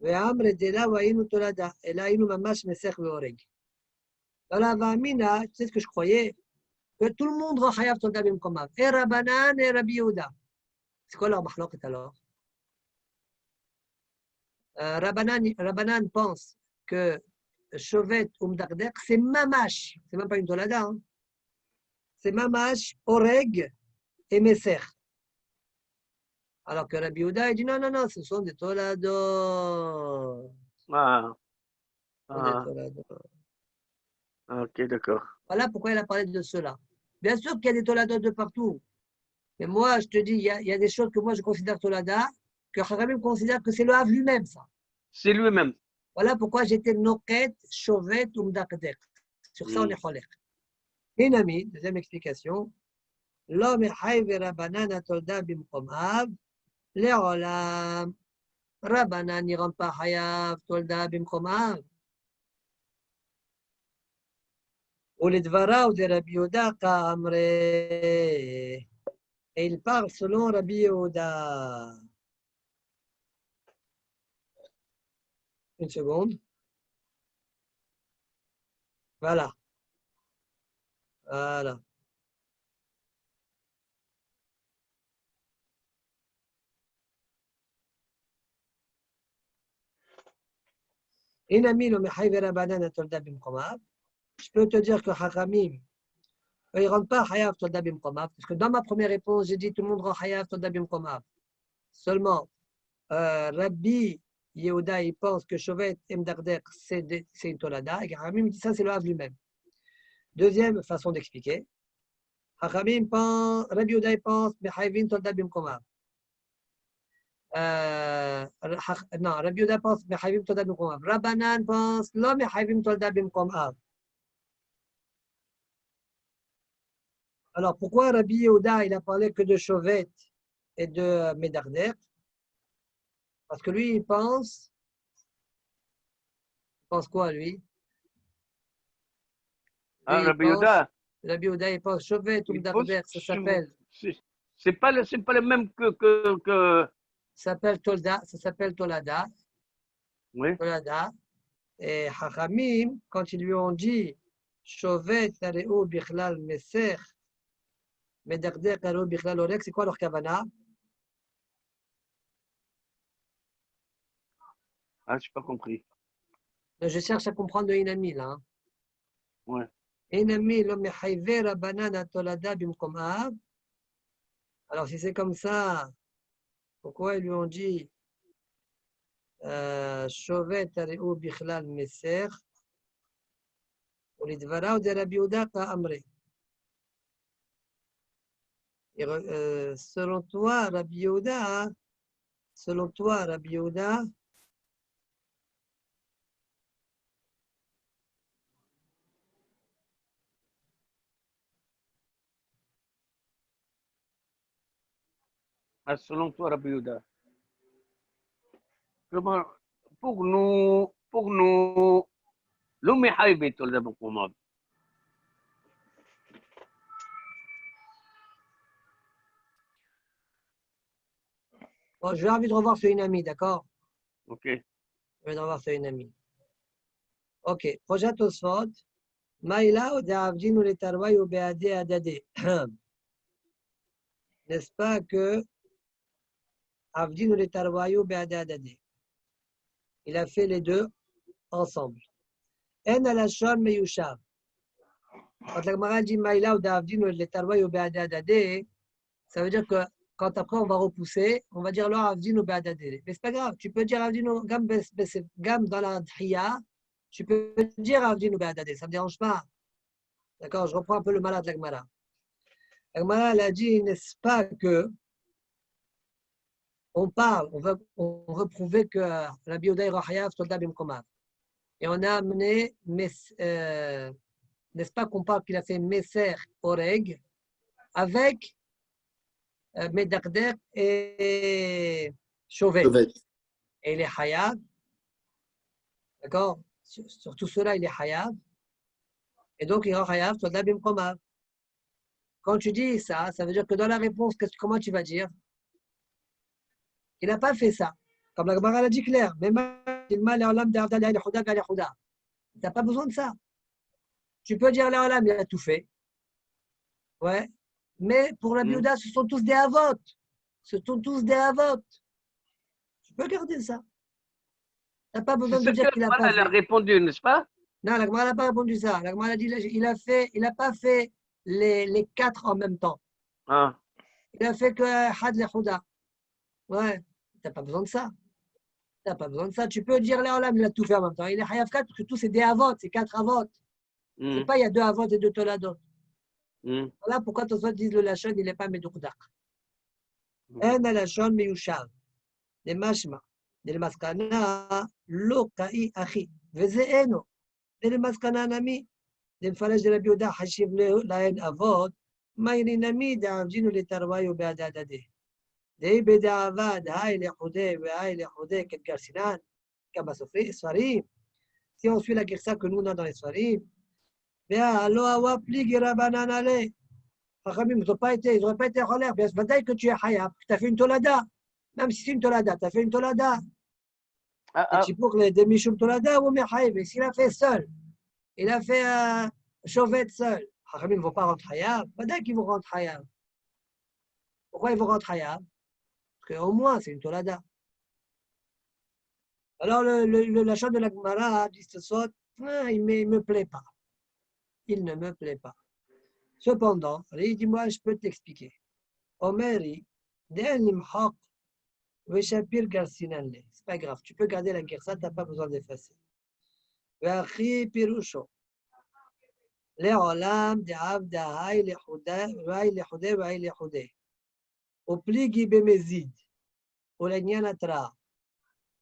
והעם רדלה והיינו תולדה, אלא היינו ממש מסך והורג. Dans la Vamina, tu sais ce que je croyais? Que tout le monde va Hayav Tolda Bimkomav. Et Rabbanan et Rabbi Yehuda. C'est quoi leur mahloket alors? Rabbanan pense que Shovet ou Mdakdek, c'est Mamash. C'est même pas une Tolada. Hein. C'est Mamash, Oreg et Meser. Alors que Rabbi Yehuda, il dit non, ce sont des toladot. Ok, d'accord. Voilà pourquoi il a parlé de cela. Bien sûr qu'il y a des toladot de partout. Mais moi, je te dis, il y a des choses que moi je considère tolada, que Haramim considère que c'est le Hav lui-même, ça. C'est lui-même. Voilà pourquoi j'étais noket, chovet ou mdakdek. Sur ça, on est cholek. Inami, deuxième explication. L'homme est haïv et rabanan a tolda bimkom av. Le'olam, Rabbanan n'y rend pas Hayav, Tolda, Bimkomav. Ou les Dvarav de Rabbi Yehuda, Kamre. Et il parle selon Rabbi Yehuda. Une seconde. Voilà. Je peux te dire que Haramim, ils ne rendent pas Hayav Tolda Bimkomav. Parce que dans ma première réponse, j'ai dit tout le monde rend Hayav Tolda Bimkomav. Seulement, Rabbi Yehuda, il pense que Shovet et Mdakdek, c'est une Tolada. Et Haramim dit ça, c'est le Hav lui-même. Deuxième façon d'expliquer. Haramim pense, Rabbi Yehuda, il pense, Mechayvin Tolda Bimkomav. Non, Rabbi Yehuda pense Mechayvim Tolda Bimkom Av. Rabbanan pense Lo Mechayvim Tolda Bimkom Av. Alors pourquoi Rabbi Yehuda il a parlé que de Shovet et de Medakdek? Parce que lui, il pense quoi, lui? Ah, Lui, il Rabbi pense, Yehuda, Rabbi Yehuda, il pense Shovet ou il pose Mdarder, ça s'appelle. c'est pas le même que... Ça s'appelle Tolda, ça s'appelle Tolada. Oui. Tolada. Et Hachamim, quand ils lui ont dit Shovet Tareu Bichlal Meser, Medarder Tareu Bichlal Orek, c'est quoi leur kavana? Ah, je n'ai pas compris. Je cherche à comprendre le Inami là. Ouais. Inami, l'homme Hayvera Banana Tolada Bimkom Av. Alors si c'est comme ça, pourquoi ils lui ont dit Shovet Tareu Bichlal Meser? ולדבריו דרבי יהודה כאמרי. Selon toi, Rabbi Yehuda, Ah, selon toi, Rabbi Yehuda. Comment, pour nous, l'homme est haïbé, tout le monde. bon, j'ai envie de revoir ce Inami, d'accord? Ok. Je vais revoir ce Inami. Ok, projet Tosfot, Maïla ou Davdin les Tarwaï ou Béadé Adadé. N'est-ce pas que Avdin ou les Tarwaï ou Béadé Adadé? Il a fait les deux ensemble. En alashon meyushav. Quand la Gemara dit Maïla ou Davdin ou les Tarwaï ou Béadé Adadé, ça veut dire que quand après on va repousser, on va dire lo Avdin ou Béadé Adadé. Mais c'est pas grave, tu peux dire Avdin ou Gam dans la Dhriya, tu peux dire Avdin ou Béadé Adadé, ça ne me dérange pas. D'accord, je reprends un peu le malade de la Gemara. La Gemara, elle a dit, n'est-ce pas que on parle, on veut prouver que la Biodaï Rahayav Tolda Bimkomav. Et on a amené, n'est-ce pas qu'on parle qu'il a fait Messer Oreg avec Medarder et Chauvet. Et il est Hayav. D'accord, sur tout cela, il est Hayav. Et donc, il est Hayav Tolda Bimkomav. Quand tu dis ça, ça veut dire que dans la réponse, comment tu vas dire? Il n'a pas fait ça. Comme la Gemara l'a dit clair. Tu n'as pas besoin de ça. Tu peux dire l'Olam, il a tout fait. Ouais. Mais pour la Biouda, ce sont tous des avots. Ce sont tous des avots. Tu peux garder ça. Tu n'as pas besoin de dire qu'il n'a pas fait. Elle a répondu, n'est-ce pas? Non, la Gemara n'a pas répondu ça. La Gemara a dit il n'a pas fait les quatre en même temps. Ah. Il a fait que Had le Houda. Ouais. Tu n'as pas besoin de ça. Tu n'as pas besoin de ça. Tu peux dire l'Olam, il a tout fait en même temps. Il est Hayav 4 parce que tous c'est des avots, c'est 4 avots. C'est pas il y a 2 avots et 2 toladot. Voilà pourquoi Tosfot disent le Lachon, il n'est pas Medoukdak. En Lachon Meyushav. Le Mashma. Le Maskana. Lo Kai Achi. Veze Eno. Le Maskana Nami. Le Mfalaj de la Bioda Hashiv Laen Avot. Mayri Nami d'Avdinu le Tarwaï ou Beadadade. Dei Bedavad. Haï le Houdé. Haï le Houdé. Quel Garsinan. Kama Sofri. Sfarim. Si on suit la Gersa que nous on a dans les Sfarim. Alors, ils n'auraient pas été en l'air. Bien, c'est que tu es Hayab, tu as fait une tolada. Même si c'est une tolada, tu as fait une tolada. Et tu peux que les demi-choum tolada ou mais Hayab. Et s'il a fait seul, il a fait Chauvet seul. Hachamim ne vont pas rentrer Hayab. Pas qu'ils vont rentrer Hayab. Pourquoi ils vont rentrer Hayab? Parce qu'au moins, c'est une tolada. Alors, la chambre de la Gemara dit ce soir, il ne me plaît pas. Il ne me plaît pas. Cependant, dis-moi, je peux t'expliquer. Omeri, c'est pas grave, tu peux garder la gersa, tu n'as pas besoin d'effacer. Le'olam de'avda hay lechudeh. Au pligi bemezid, au l'agnan atra.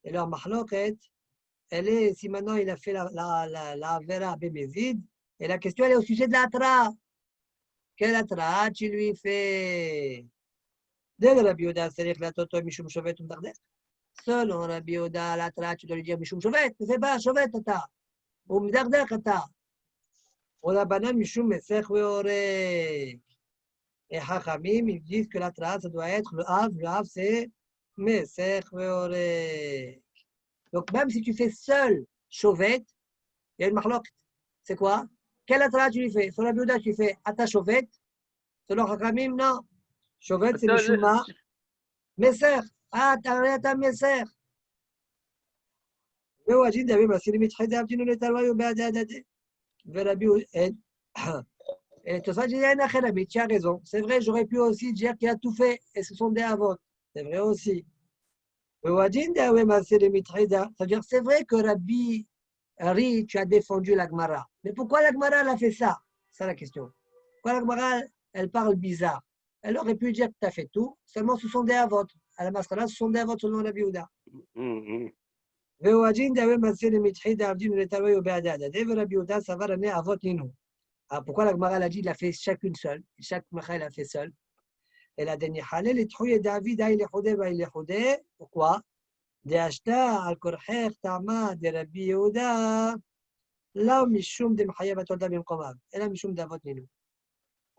Et leur mahloket, elle est, si maintenant il a fait la vera bemezid, et la question elle est au sujet de l'atra. Quel atra tu lui fais? Dès la Bioda, c'est-à-dire que la toto Mishum Shovet ou Darder. Selon Rabbi Yehuda, la tra, tu dois lui dire Mishum Shovet, ne fais pas Shovet, tata. Ou Mdardar, tata. Ou la banane Mishum Mesech Veorek. Et Hachamim, ils disent que la tra, ça doit être le Av. Le Av, c'est Mesech Veorek. Donc, même si tu fais seul Shovet, il y a une marloque. C'est quoi? Quelle atra tu lui fais? Sur la Yehuda, tu fais Ata Shovet. Selon Hachamim, non. Shovet, c'est Mishuma. Mesech. Ah, t'as Mesech. وواجد دابا مسير متحدة عبدين ولا تلوي وبعد هذا Rabbi et tout ça, j'ai dit à Nachelabi, tu as raison. C'est vrai, j'aurais pu aussi dire qu'il a tout fait et ce sont des avots. C'est vrai aussi. C'est-à-dire, c'est vrai que Rabbi Ari, tu as défendu la Gemara. Mais pourquoi la Gemara elle a fait ça? C'est la question. Pourquoi la Gemara, elle parle bizarre? Elle aurait pu dire que tu as fait tout, seulement ce sont des avots. À la Masrala, ce sont des avots selon Rabbi Yehuda. Pourquoi la Gemara a dit qu'il a fait chacune seule? Chaque macha il a fait seul. Et la dernière halal est trouillé David il est pourquoi? De Ashta al Korher Tama de Rabbi Yehuda là mishum de Machayav Atolda Bimkomav et là mishum d'avot ninu.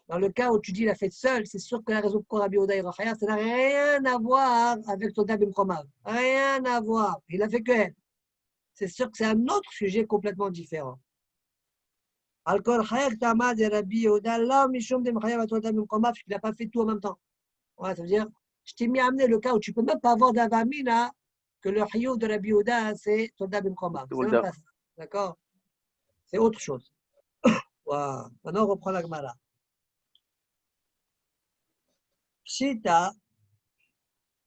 Dans le cas où tu dis il a fait seul, c'est sûr que la raison pour Rabbi Yehuda et ça n'a rien à voir avec Tolda Bimkomav. Rien à voir. Il a fait que elle. C'est sûr que c'est un autre sujet complètement différent. Al-Kol Chayek Tama de Rabbi Yehuda, là, Mishum de Machayav Atolda Bimkomav, parce qu'il n'a pas fait tout en même temps. Ouais, ça veut dire, je t'ai mis à amener le cas où tu ne peux même pas avoir d'avamina que le Chiyuv de Rabbi Yehuda, c'est Tolda Bimkomav. C'est même pas ça. D'accord? C'est autre chose. Wow. Maintenant, on reprend la Gemara. Pshita.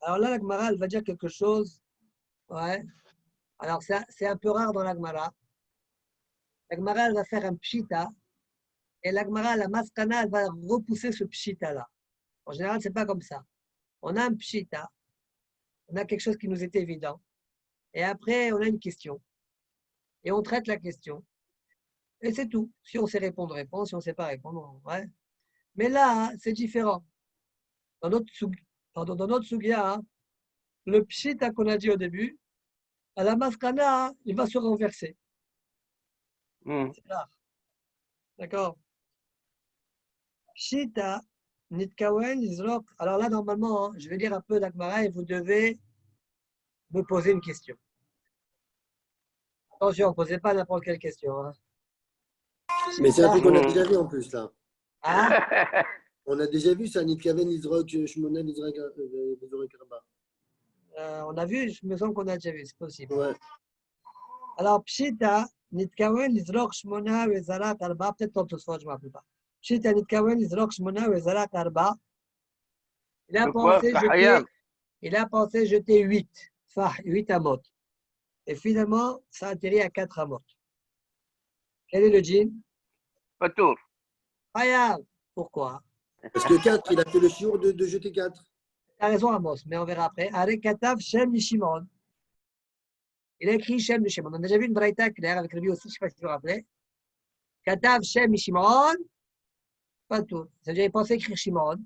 Alors là, la Gemara, elle va dire quelque chose. Ouais. Alors, c'est un peu rare dans la Gemara. La Gemara, elle va faire un pshita. Et la Gemara, la maskana, elle va repousser ce pshita-là. En général, ce n'est pas comme ça. On a un pshita. On a quelque chose qui nous est évident. Et après, on a une question. Et on traite la question. Et c'est tout. Si on sait répondre, répond. Si on ne sait pas répondre, ouais. Mais là, c'est différent. Dans notre sugya, le pshita qu'on a dit au début, à la maskana, il va se renverser. C'est rare. D'accord? Pshita, nitkawen, izrok. Alors là, normalement, je vais lire un peu d'Agmara et vous devez me poser une question. Attention, ne posez pas n'importe quelle question. Hein. Mais c'est un truc qu'on a déjà vu en plus, là. Hein? On a déjà vu ça, nitkawen, izrok, shmona, izrok, rabba. On a vu, je me sens qu'on a déjà vu, c'est possible. Ouais. Alors, pshita, nitkawen, izrok, shmona, vezarak, arba. Peut-être tantôt ce soir, je ne me rappelle pas. Pshita, nitkawen, izrok, shmona, vezarak, arba. Il a pensé jeter 8. Enfin, 8 amot. Et finalement, ça atterrit à 4 amot. Quel est le djinn? Patour. Hayab. Pourquoi? Parce que 4, il a fait le chiour de jeter 4. Tu as raison, Amos, mais on verra après. Arek Katav Shem Mishimon. Il a écrit Shem Mishimon. On a déjà vu une braïta claire avec lui aussi, je ne sais pas si vous vous rappelez. Katav Shem Mishimon. Pas tout. C'est-à-dire, il pensait écrire Shimon.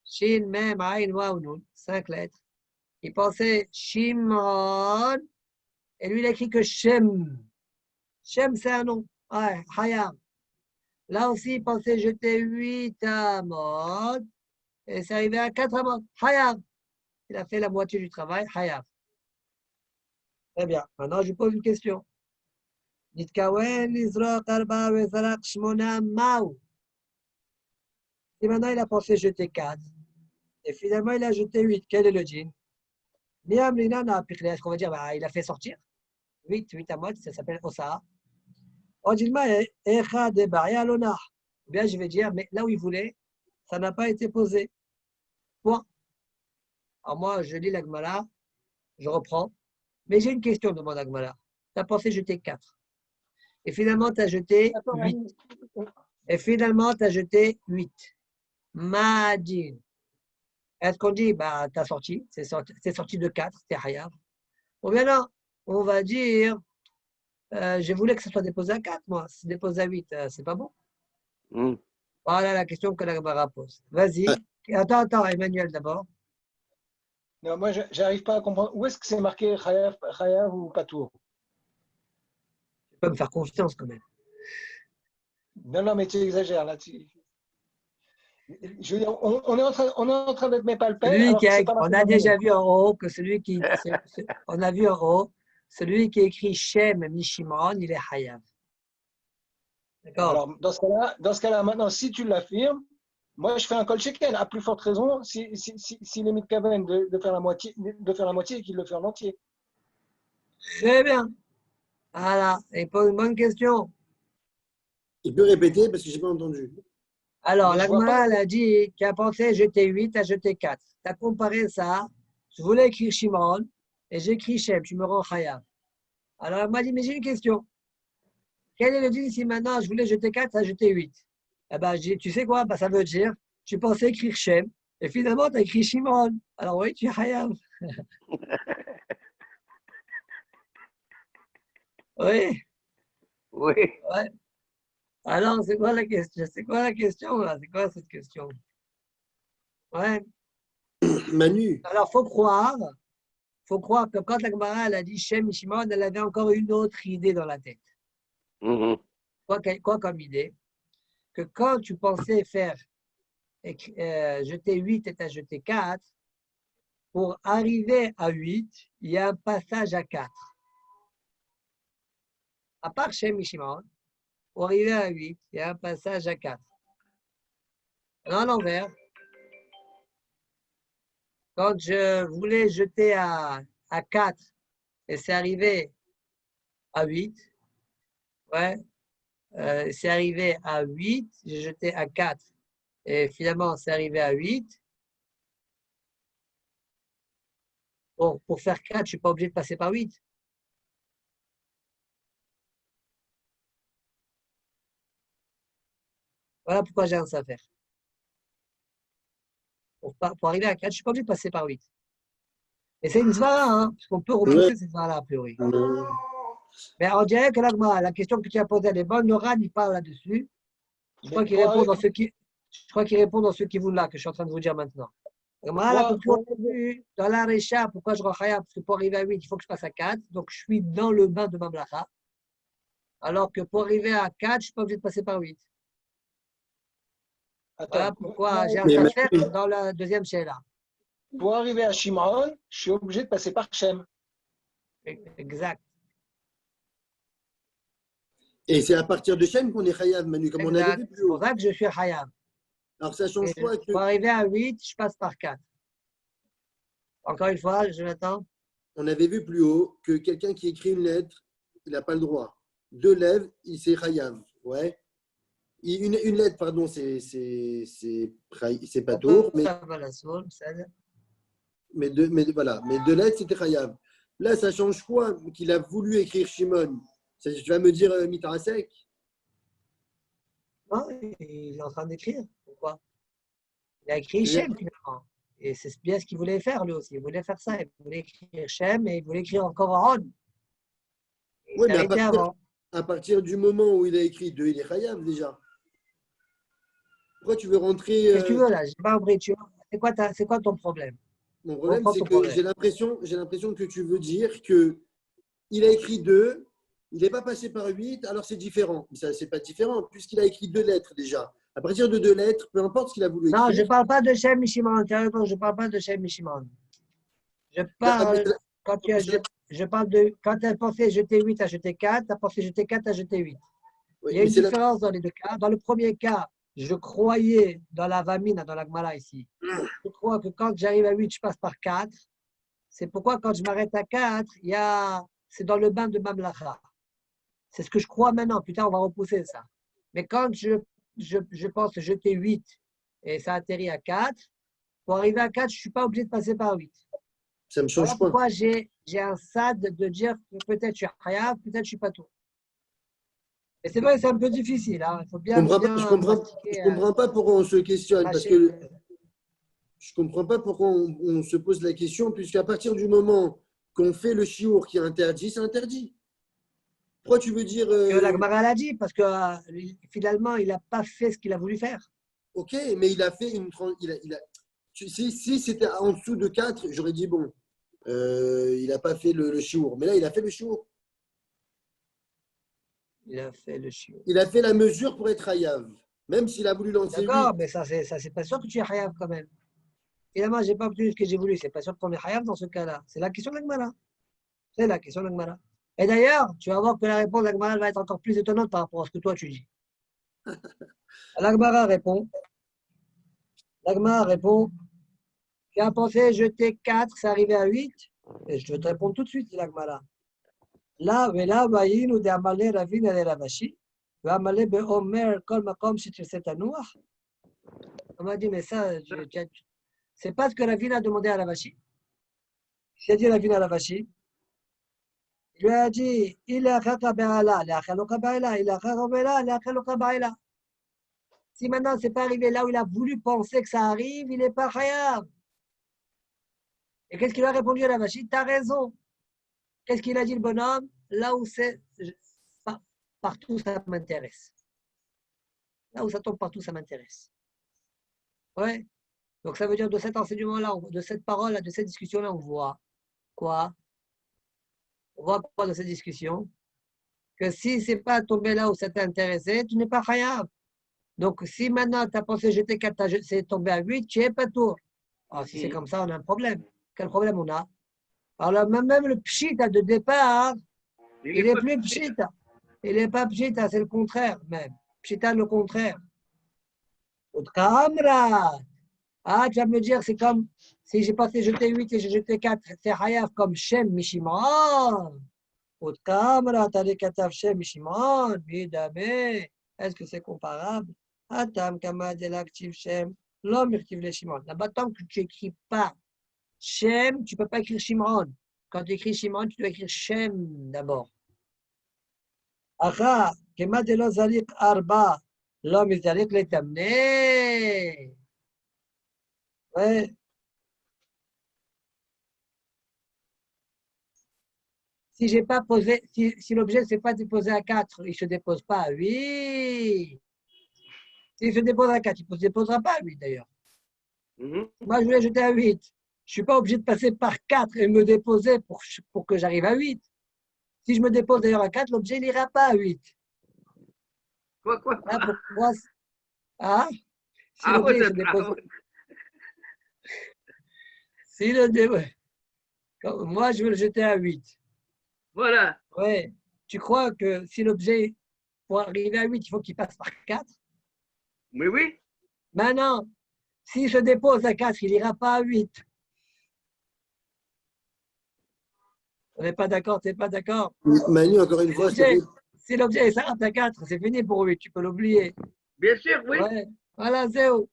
Shin, Mem, Aïn, Wa, Nun. 5 lettres. Il pensait Shimon. Et lui, il a écrit que Shem. Shem, c'est un nom. Ouais, Hayab. Là aussi, il pensait jeter 8 amot. Et c'est arrivé à 4 amot. Hayab. Il a fait la moitié du travail. Hayab. Très bien. Maintenant, je pose une question. Nitkawen, Izraq, Arba, Vezarak, Shmona, Maou. Et maintenant, il a pensé jeter 4. Et finalement, il a jeté 8. Quel est le djinn? Est-ce qu'on va dire, bah, il a fait sortir 8 amot, ça s'appelle Osa. Bien, je vais dire, mais là où il voulait, ça n'a pas été posé. Point. Alors moi, je lis la Gemara, je reprends. Mais j'ai une question, demande la Gemara. Tu as pensé jeter 4. Et finalement, tu as jeté 8. Et finalement, tu as jeté 8. Madine. Est-ce qu'on dit, bah, tu as sorti, c'est sorti de 4, c'est Hayab. Ou bien non, on va dire, je voulais que ça soit déposé à 4, moi. Si c'est déposé à 8, c'est pas bon. Voilà la question que la Gemara pose. Vas-y. Attends, Emmanuel d'abord. Non, moi, j'arrive pas à comprendre. Où est-ce que c'est marqué Chayav ou Patour? Tu peux me faire confiance quand même. Non, mais tu exagères là. Je veux dire, on est en train d'être mes palpés, alors que c'est pas On marqué a dans mon déjà livre. vu en haut que on a vu en haut, celui qui écrit Shem Mishimon, il est Hayav. D'accord? Alors, dans ce cas-là, maintenant, si tu l'affirmes, moi, je fais un kol shekel. À plus forte raison, s'il est mitkaven de faire la moitié et qu'il le fait en entier. Très bien. Voilà. Et pose une bonne question. Il peut répéter parce que je n'ai pas entendu. Alors, Mais je vois l'Agmara, pas. elle a dit qu'il a pensé jeter 8 à jeter 4. Tu as comparé ça. Je voulais écrire Shimon et j'écris Shem. Tu me rends Hayav. Alors, elle m'a dit, mais j'ai une question. Quel est le deal si maintenant je voulais jeter 4 à jeter 8? Eh ben, j'ai dit, tu sais quoi? Ben, ça veut dire, tu pensais écrire Shem et finalement, tu as écrit Shimon. Alors, oui, tu es Hayav. Oui, Oui. ouais. Alors, c'est quoi la question? C'est quoi la question là? C'est quoi cette question? Ouais. Manu, Alors, faut croire que quand la Gemara elle a dit Shem et Shimon, elle avait encore une autre idée dans la tête. Mhm. Quoi comme idée? Que quand tu pensais faire jeter 8 et tu as jeté 4, pour arriver à 8, il y a un passage à 4. À part Shem et Shimon, pour arriver à 8, il y a un passage à 4. À l'envers, quand je voulais jeter à 4 et c'est arrivé à 8, ouais, c'est arrivé à 8, j'ai jeté à 4 et finalement c'est arrivé à 8. Bon, pour faire 4, je ne suis pas obligé de passer par 8. Voilà pourquoi j'ai un à faire. Pour arriver à 4, je ne suis pas obligé de passer par 8. Et c'est une svara, hein, parce qu'on peut repousser cette svara a priori. Mais on dirait que la question que tu as posée, elle est bonne. Noran, il parle là-dessus. Je crois qu'il répond dans ce qui vous là, que je suis en train de vous dire maintenant. Là, comme tu as vu, dans la Récha, pourquoi je rends Khaya? Parce que pour arriver à 8, il faut que je passe à 4. Donc, je suis dans le bain de Mamlacha. Alors que pour arriver à 4, je ne suis pas obligé de passer par 8. Voilà pourquoi j'ai un safer dans la deuxième Sheila. Pour arriver à Shimon, je suis obligé de passer par Shem. Exact. et c'est à partir de Shem qu'on est Chayav, Manu, comme on avait vu plus C'est pour haut. ça que je suis Hayab. Alors ça change quoi que... Pour arriver à 8, je passe par 4. Encore une fois, je l'attends. On avait vu plus haut que quelqu'un qui écrit une lettre, il n'a pas le droit. 2 lèvres, il c'est Chayav. Ouais. Une lettre, pardon, c'est pas tour, mais 2 lettres, c'était Chayav. Là, ça change quoi? Qu'il a voulu écrire Shimon. Tu vas me dire Mitarasek? Non, il est en train d'écrire. Pourquoi? Il a écrit Shem finalement. Et c'est bien ce qu'il voulait faire lui aussi. Il voulait faire ça. Il voulait écrire Shem et il voulait écrire encore Aaron. Oui, mais à partir du moment où il a écrit 2, il est Chayav déjà. Pourquoi tu veux rentrer Qu'est-ce que tu veux là? J'ai pas compris. C'est quoi ton problème? Mon problème, c'est que j'ai l'impression que tu veux dire que il a écrit 2, il n'est pas passé par 8, alors c'est différent. Mais ça, c'est pas différent, puisqu'il a écrit 2 lettres déjà. À partir de 2 lettres, peu importe ce qu'il a voulu écrire. Non, je ne parle pas de Shem Mishimon. Je ne parle pas de Shem Mishimon. Je parle de quand elle pensait jeter 8 à jeter 4, elle pensé jeter 4 à jeter 8. Oui, il y a une différence dans les deux cas. Dans le premier cas, je croyais dans la Vamina, dans la Gemara ici. Je crois que quand j'arrive à 8, je passe par 4. C'est pourquoi quand je m'arrête à 4, c'est dans le bain de Mamlacha. C'est ce que je crois maintenant. Plus tard, on va repousser ça. Mais quand je pense jeter 8 et ça atterrit à 4, pour arriver à 4, je ne suis pas obligé de passer par 8. Ça me change pas. Pourquoi j'ai un sad de dire que peut-être je suis Hayav, peut-être je ne suis pas tout. Et c'est vrai, c'est un peu difficile. Hein. Il faut bien. Je comprends pas pourquoi on se questionne. Parce que je ne comprends pas pourquoi on se pose la question, puisqu'à partir du moment qu'on fait le chiour qui est interdit, c'est interdit. Pourquoi tu veux dire. La Gemara l'a dit, parce que finalement, il n'a pas fait ce qu'il a voulu faire. Ok, mais il a fait Si c'était en dessous de 4, j'aurais dit bon, il n'a pas fait le chiour. Mais là, il a fait le chiour. Il a fait le chiour. Il a fait la mesure pour être hayav. Même s'il a voulu lancer 8. D'accord, mais ça, c'est pas sûr que tu es hayav quand même. Finalement, je n'ai pas obtenu ce que j'ai voulu. C'est pas sûr qu'on est hayav dans ce cas-là. C'est la question de l'Agmara. C'est la question de l'Agmara. Et d'ailleurs, tu vas voir que la réponse de l'Agmara va être encore plus étonnante par rapport à ce que toi tu dis. L'Agmara répond. L'Agmara répond. Tu as pensé jeter 4, c'est arrivé à 8. Et je vais te répondre tout de suite, dit l'Agmara. Là, nous d'Amalé Ravin et Ravashi. Amalé Beomer Kol Makom Shitresetanouach. On m'a dit, mais ça, c'est pas ce que Ravin a demandé à Ravashi. Il a dit Ravin à Ravashi. Il lui a dit, il a si maintenant c'est pas arrivé là où il a voulu penser que ça arrive, il n'est pas khayab. Et qu'est-ce qu'il a répondu à Ravashi? T'as raison. Qu'est-ce qu'il a dit le bonhomme? Là où c'est, partout ça m'intéresse. Là où ça tombe partout, ça m'intéresse. Ouais. Donc ça veut dire de cet enseignement-là, de cette parole-là, de cette discussion-là, on voit quoi? On voit quoi dans cette discussion? Que si c'est pas tombé là où ça t'a intéressé, tu n'es pas khayab. Donc si maintenant tu as pensé jeter 4, c'est tombé à 8, tu n'es pas tour. Alors si c'est comme ça, on a un problème. Quel problème on a? Alors même le pshita de départ, il n'est plus pshita. Il n'est pas pshita, c'est le contraire même. Pshita, le contraire. Ah, tu vas me dire, c'est comme si j'ai pensé jeter 8 et j'ai jeté 4, c'est hayaf comme Shem Mishimon. Est-ce que c'est comparable? Atam Kamad El Active Shem, l'homme active les Shimon. Là-bas, tant que tu n'écris pas Shem, tu ne peux pas écrire Shimon. Quand tu écris Shimon, tu dois écrire Shem d'abord. Acha, Kamad El Zalik Arba, l'homme est Zalik les Tamné. Ouais. Si j'ai pas posé, si l'objet ne s'est pas déposé à 4, il ne se dépose pas à 8. S'il se dépose à 4, il ne se déposera pas à 8 d'ailleurs. Moi, je voulais jeter à 8. Je ne suis pas obligé de passer par 4 et me déposer pour que j'arrive à 8. Si je me dépose d'ailleurs à 4, l'objet n'ira pas à 8. Quoi Là, pourquoi? Ah, si l'objet se dépose. Si moi, je veux le jeter à 8. Voilà. Ouais. Tu crois que si l'objet, pour arriver à 8, il faut qu'il passe par 4? Oui. Maintenant, s'il se dépose à 4, il n'ira pas à 8. On n'est pas d'accord, tu n'es pas d'accord? Manu, encore une fois, si l'objet s'arrête à 4, c'est fini pour 8, tu peux l'oublier. Bien sûr, oui. Ouais. Voilà, zéro.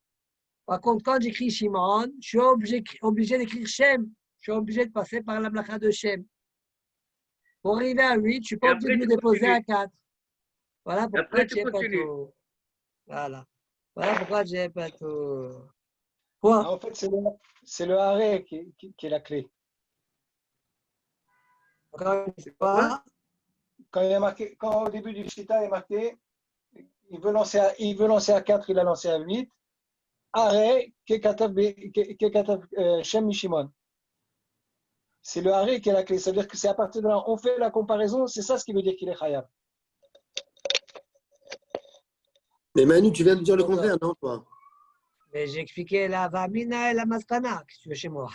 Par contre, quand j'écris Shimon, je suis obligé d'écrire Shem. Je suis obligé de passer par la blacha de Shem. Pour arriver à 8, je ne suis pas obligé de me déposer à 4. Voilà pourquoi tu n'es pas tout. Voilà. Voilà pourquoi je n'ai pas tout. Quoi? En fait, c'est le arrêt qui est la clé. Encore une fois. Quand au début du Shita il est marqué, il veut lancer à 4, il a lancé à 8. Arrêt, Shem Mishimon. C'est le arrêt qui est la clé. C'est-à-dire que c'est à partir de là, on fait la comparaison, c'est ça ce qui veut dire qu'il est khayab. Mais Manu, tu viens de dire le contraire, non, toi? Mais j'ai expliqué la Vamina et la Maskana, que tu veux chez moi.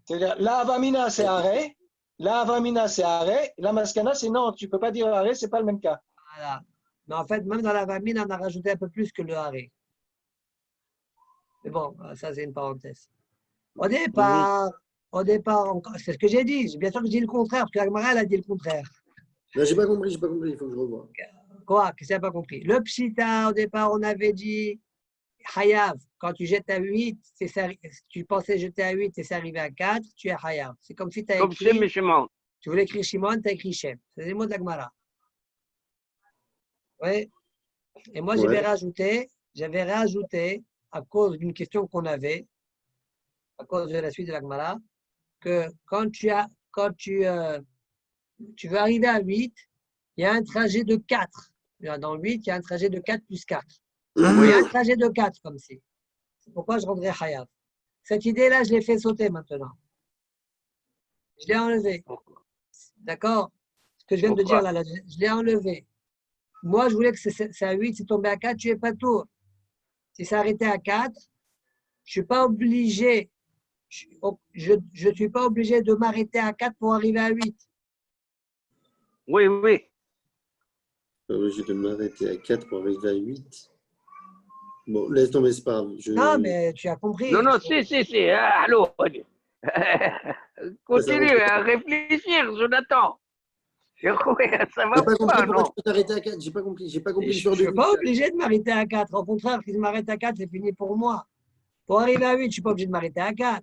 C'est-à-dire, la Avamina, c'est arrêt. La Avamina, c'est arrêt. La Maskana, c'est non, tu ne peux pas dire arrêt, ce n'est pas le même cas. Voilà. Mais en fait, même dans la Vamina, on a rajouté un peu plus que le arrêt. Mais bon, ça, c'est une parenthèse. Au départ, c'est ce que j'ai dit. Bien sûr que je dis le contraire, parce que la Gemara, elle a dit le contraire. Non, j'ai pas compris, il faut que je revoie. Quoi? Qu'est-ce que tu n'as pas compris? Le pshita, au départ, on avait dit Hayav. Quand tu jettes à 8, tu pensais jeter à 8 et c'est arrivé à 4, tu es Hayav. C'est comme si tu as écrit. Comme Shimon. Tu voulais écrire Shimon, tu as écrit Shem. C'est les mots de la Gemara. Oui. Et moi, j'avais rajouté, à cause d'une question qu'on avait, à cause de la suite de la Gemara, que quand tu veux arriver à 8, il y a un trajet de 4. Dans 8, il y a un trajet de 4 plus 4. Il y a un trajet de 4 comme si. C'est pourquoi je rendrais Hayav. Cette idée-là, je l'ai fait sauter maintenant. Je l'ai enlevée. D'accord? Ce que je viens de dire là, je l'ai enlevé. Moi, je voulais que c'est à 8, c'est tombé à 4, tu es pas tour. Si c'est arrêté à 4, je suis pas obligé, je suis pas obligé de m'arrêter à 4 pour arriver à 8. Oui, oui. Pas obligé de m'arrêter à 4 pour arriver à 8. Bon, laisse tomber, c'est pas grave. Non, mais tu as compris. Non, non, si. Allô. Continue à réfléchir, Jonathan. Ça va J'ai pas compris pas, pourquoi non? tu peux t'arrêter à 4. J'ai pas compris Je ne suis pas obligé de m'arrêter à 4. Au contraire, si je m'arrête à 4, c'est fini pour moi. Pour arriver à 8, je ne suis pas obligé de m'arrêter à 4.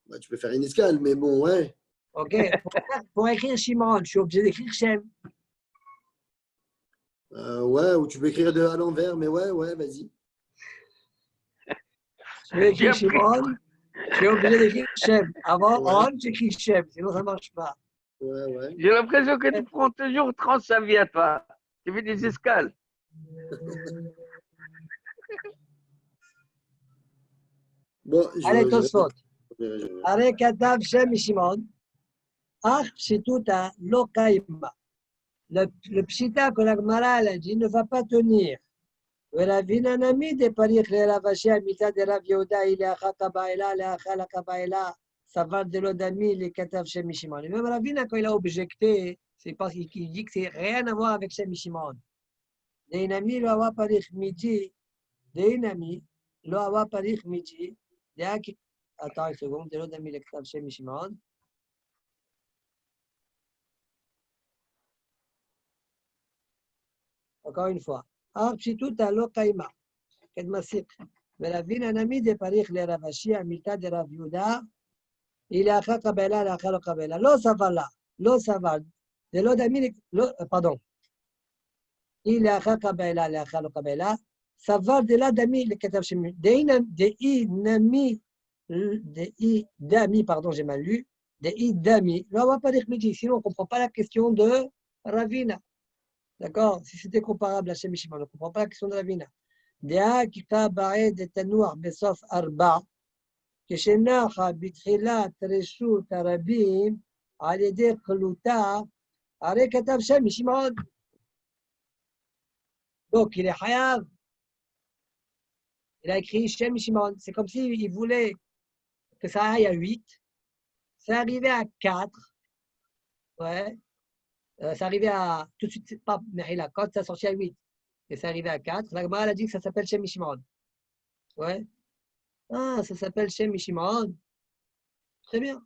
Bah, tu peux faire une escale, mais bon, ouais. OK. Pour écrire Shimon, je suis obligé d'écrire Shem. Ouais, ou tu peux écrire à l'envers, mais ouais, vas-y. Je vais écrire Shimon, je suis obligé d'écrire Shem. Avant, on, j'écris Shem, sinon ça ne marche pas. Ouais. J'ai l'impression que tu prends toujours 30 sa vie à toi. Tu fais des escales. Bon, allez, Tosfot. Allez, Katav Shem et Shimon. Ach, Pshituta, Lokaima. Le Pshita que la Gemara a dit ne va pas tenir. ולהביננמי דפריך לרבשי המיטה דרב יהודה היא לאחר קבאלה, לאחר הקבאלה, סבר דלא דמי לכתב שם משמעון. Même Ravina, quand il a objecté, c'est parce qu'il dit que c'est rien à voir avec Shem Shimon. Deinami lo awa parich midi, Deinami lo awa parich midi, attends une seconde, דלא דמי לכתב שם משמעון. Encore une fois. פשיטותא לא קיימה, כדמסיק, ולהבין הנמי דפריך לרבשי המילתא דרב יהודה, היא לאחר קבלה, לאחר לא קבלה. לא סבר, זה לא דמי, פרדון. היא לאחר קבלה, לאחר לא קבלה, סבר דלה דמי לכתב שמי, דאי דמי, pardon, j'ai mal lu, דאי דמי, לא va pas dire midi, sinon on ne comprend pas la question de Ravina. D'accord? Si c'était comparable à Shem Shimon, on ne comprend pas la question de la Vina. Dea kika ba'ed et tanouach besof arba, כשנחה בתחילת רשות הרבים על ידי חלוטה, הרי כתב שם משמעון. Donc, il est chayav. Il a écrit Shem Shimon. C'est comme s'il voulait que ça aille à 8. C'est arrivé à 4. Ouais. C'est arrivé à, tout de suite, pas Mehila, quand ça sortit à 8, et c'est arrivé à 4, la Gemara a dit que ça s'appelle Shem Shimon. Ouais. Ah, ça s'appelle Shem Shimon. Très bien.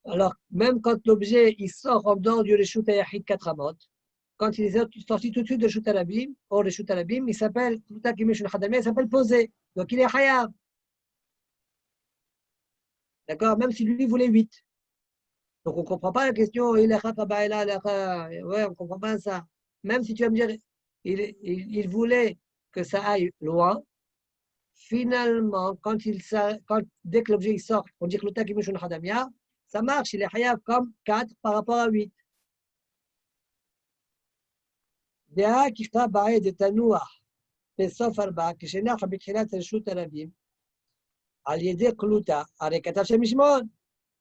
Alors, même quand l'objet, il sort en dehors du Reshut Hayachid 4 Amot, quand il est sorti tout de suite de Reshut Arabim, au Reshut Arabim, il s'appelle, il s'appelle posé. Donc, il est Hayav. D'accord? Même si lui voulait 8. Donc, on ne comprend pas la question, ouais, on ne comprend pas ça. Même si tu vas me dire, il voulait que ça aille loin, finalement, dès que l'objet sort, on dit que le takimushun hadamia, ça marche, il est hayav comme 4 par rapport à 8. דעה ככתב בעד את הנוח בסוף 4, כשנחה בתחילת רשות הרבים, על ידי קלוטה, הרי כתב שם משמעון.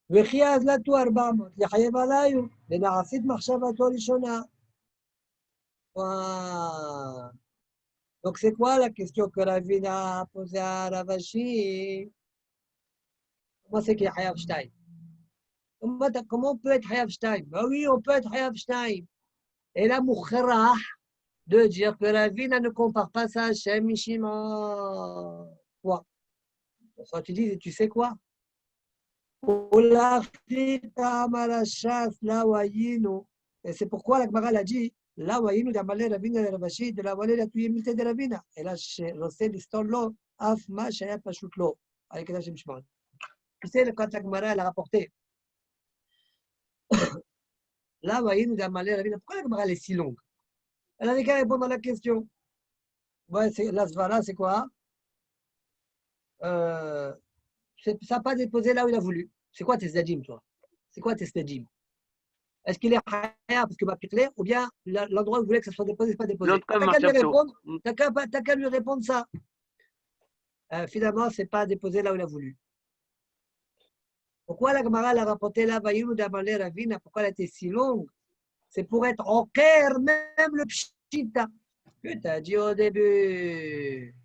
וכי אז לטו 400, לחייב עליו, ונעשית מחשבתו ראשונה. Donc c'est quoi la question que Ravina a posée à Ravashi? Comment c'est qu'il y a Hayav Shtaim? Comment on peut être Hayav Shtaim? Ben oui, on peut être Hayav Shtaim. Et là, Moukhrah de dire que Ravina ne compare pas ça à Shem Shimon. Quoi? Quand tu dis, tu sais quoi? Et c'est pourquoi la Gemara l'a dit, là où ayinu d'amalé Ravina le Ravashi, de la walé la tuyemité de Ravina. Et là, je l'histoire lo, af ma shaya pashut lo, avec la Shem Shimon. Tu sais, quand la Gemara elle a rapporté, là où ayinu d'amalé Ravina, pourquoi la Gemara elle est si longue? Elle avait qu'à répondre à la question. Ouais, la Svara, c'est quoi? Ça n'a pas déposé là où il a voulu. C'est quoi tes stadim, toi? C'est quoi tes stadim? Est-ce qu'il est haya parce que va plus clair, ou bien l'endroit où vous voulez que ça soit déposé, c'est pas déposé? T'as qu'à lui répondre, t'as qu'à lui répondre ça. finalement, ce n'est pas déposé là où il a voulu. Pourquoi la Gemara l'a rapporté là, Vayinu d'Amalé Ravina, pourquoi elle a été si longue? C'est pour être en clair, même le pshita que tu as dit au début.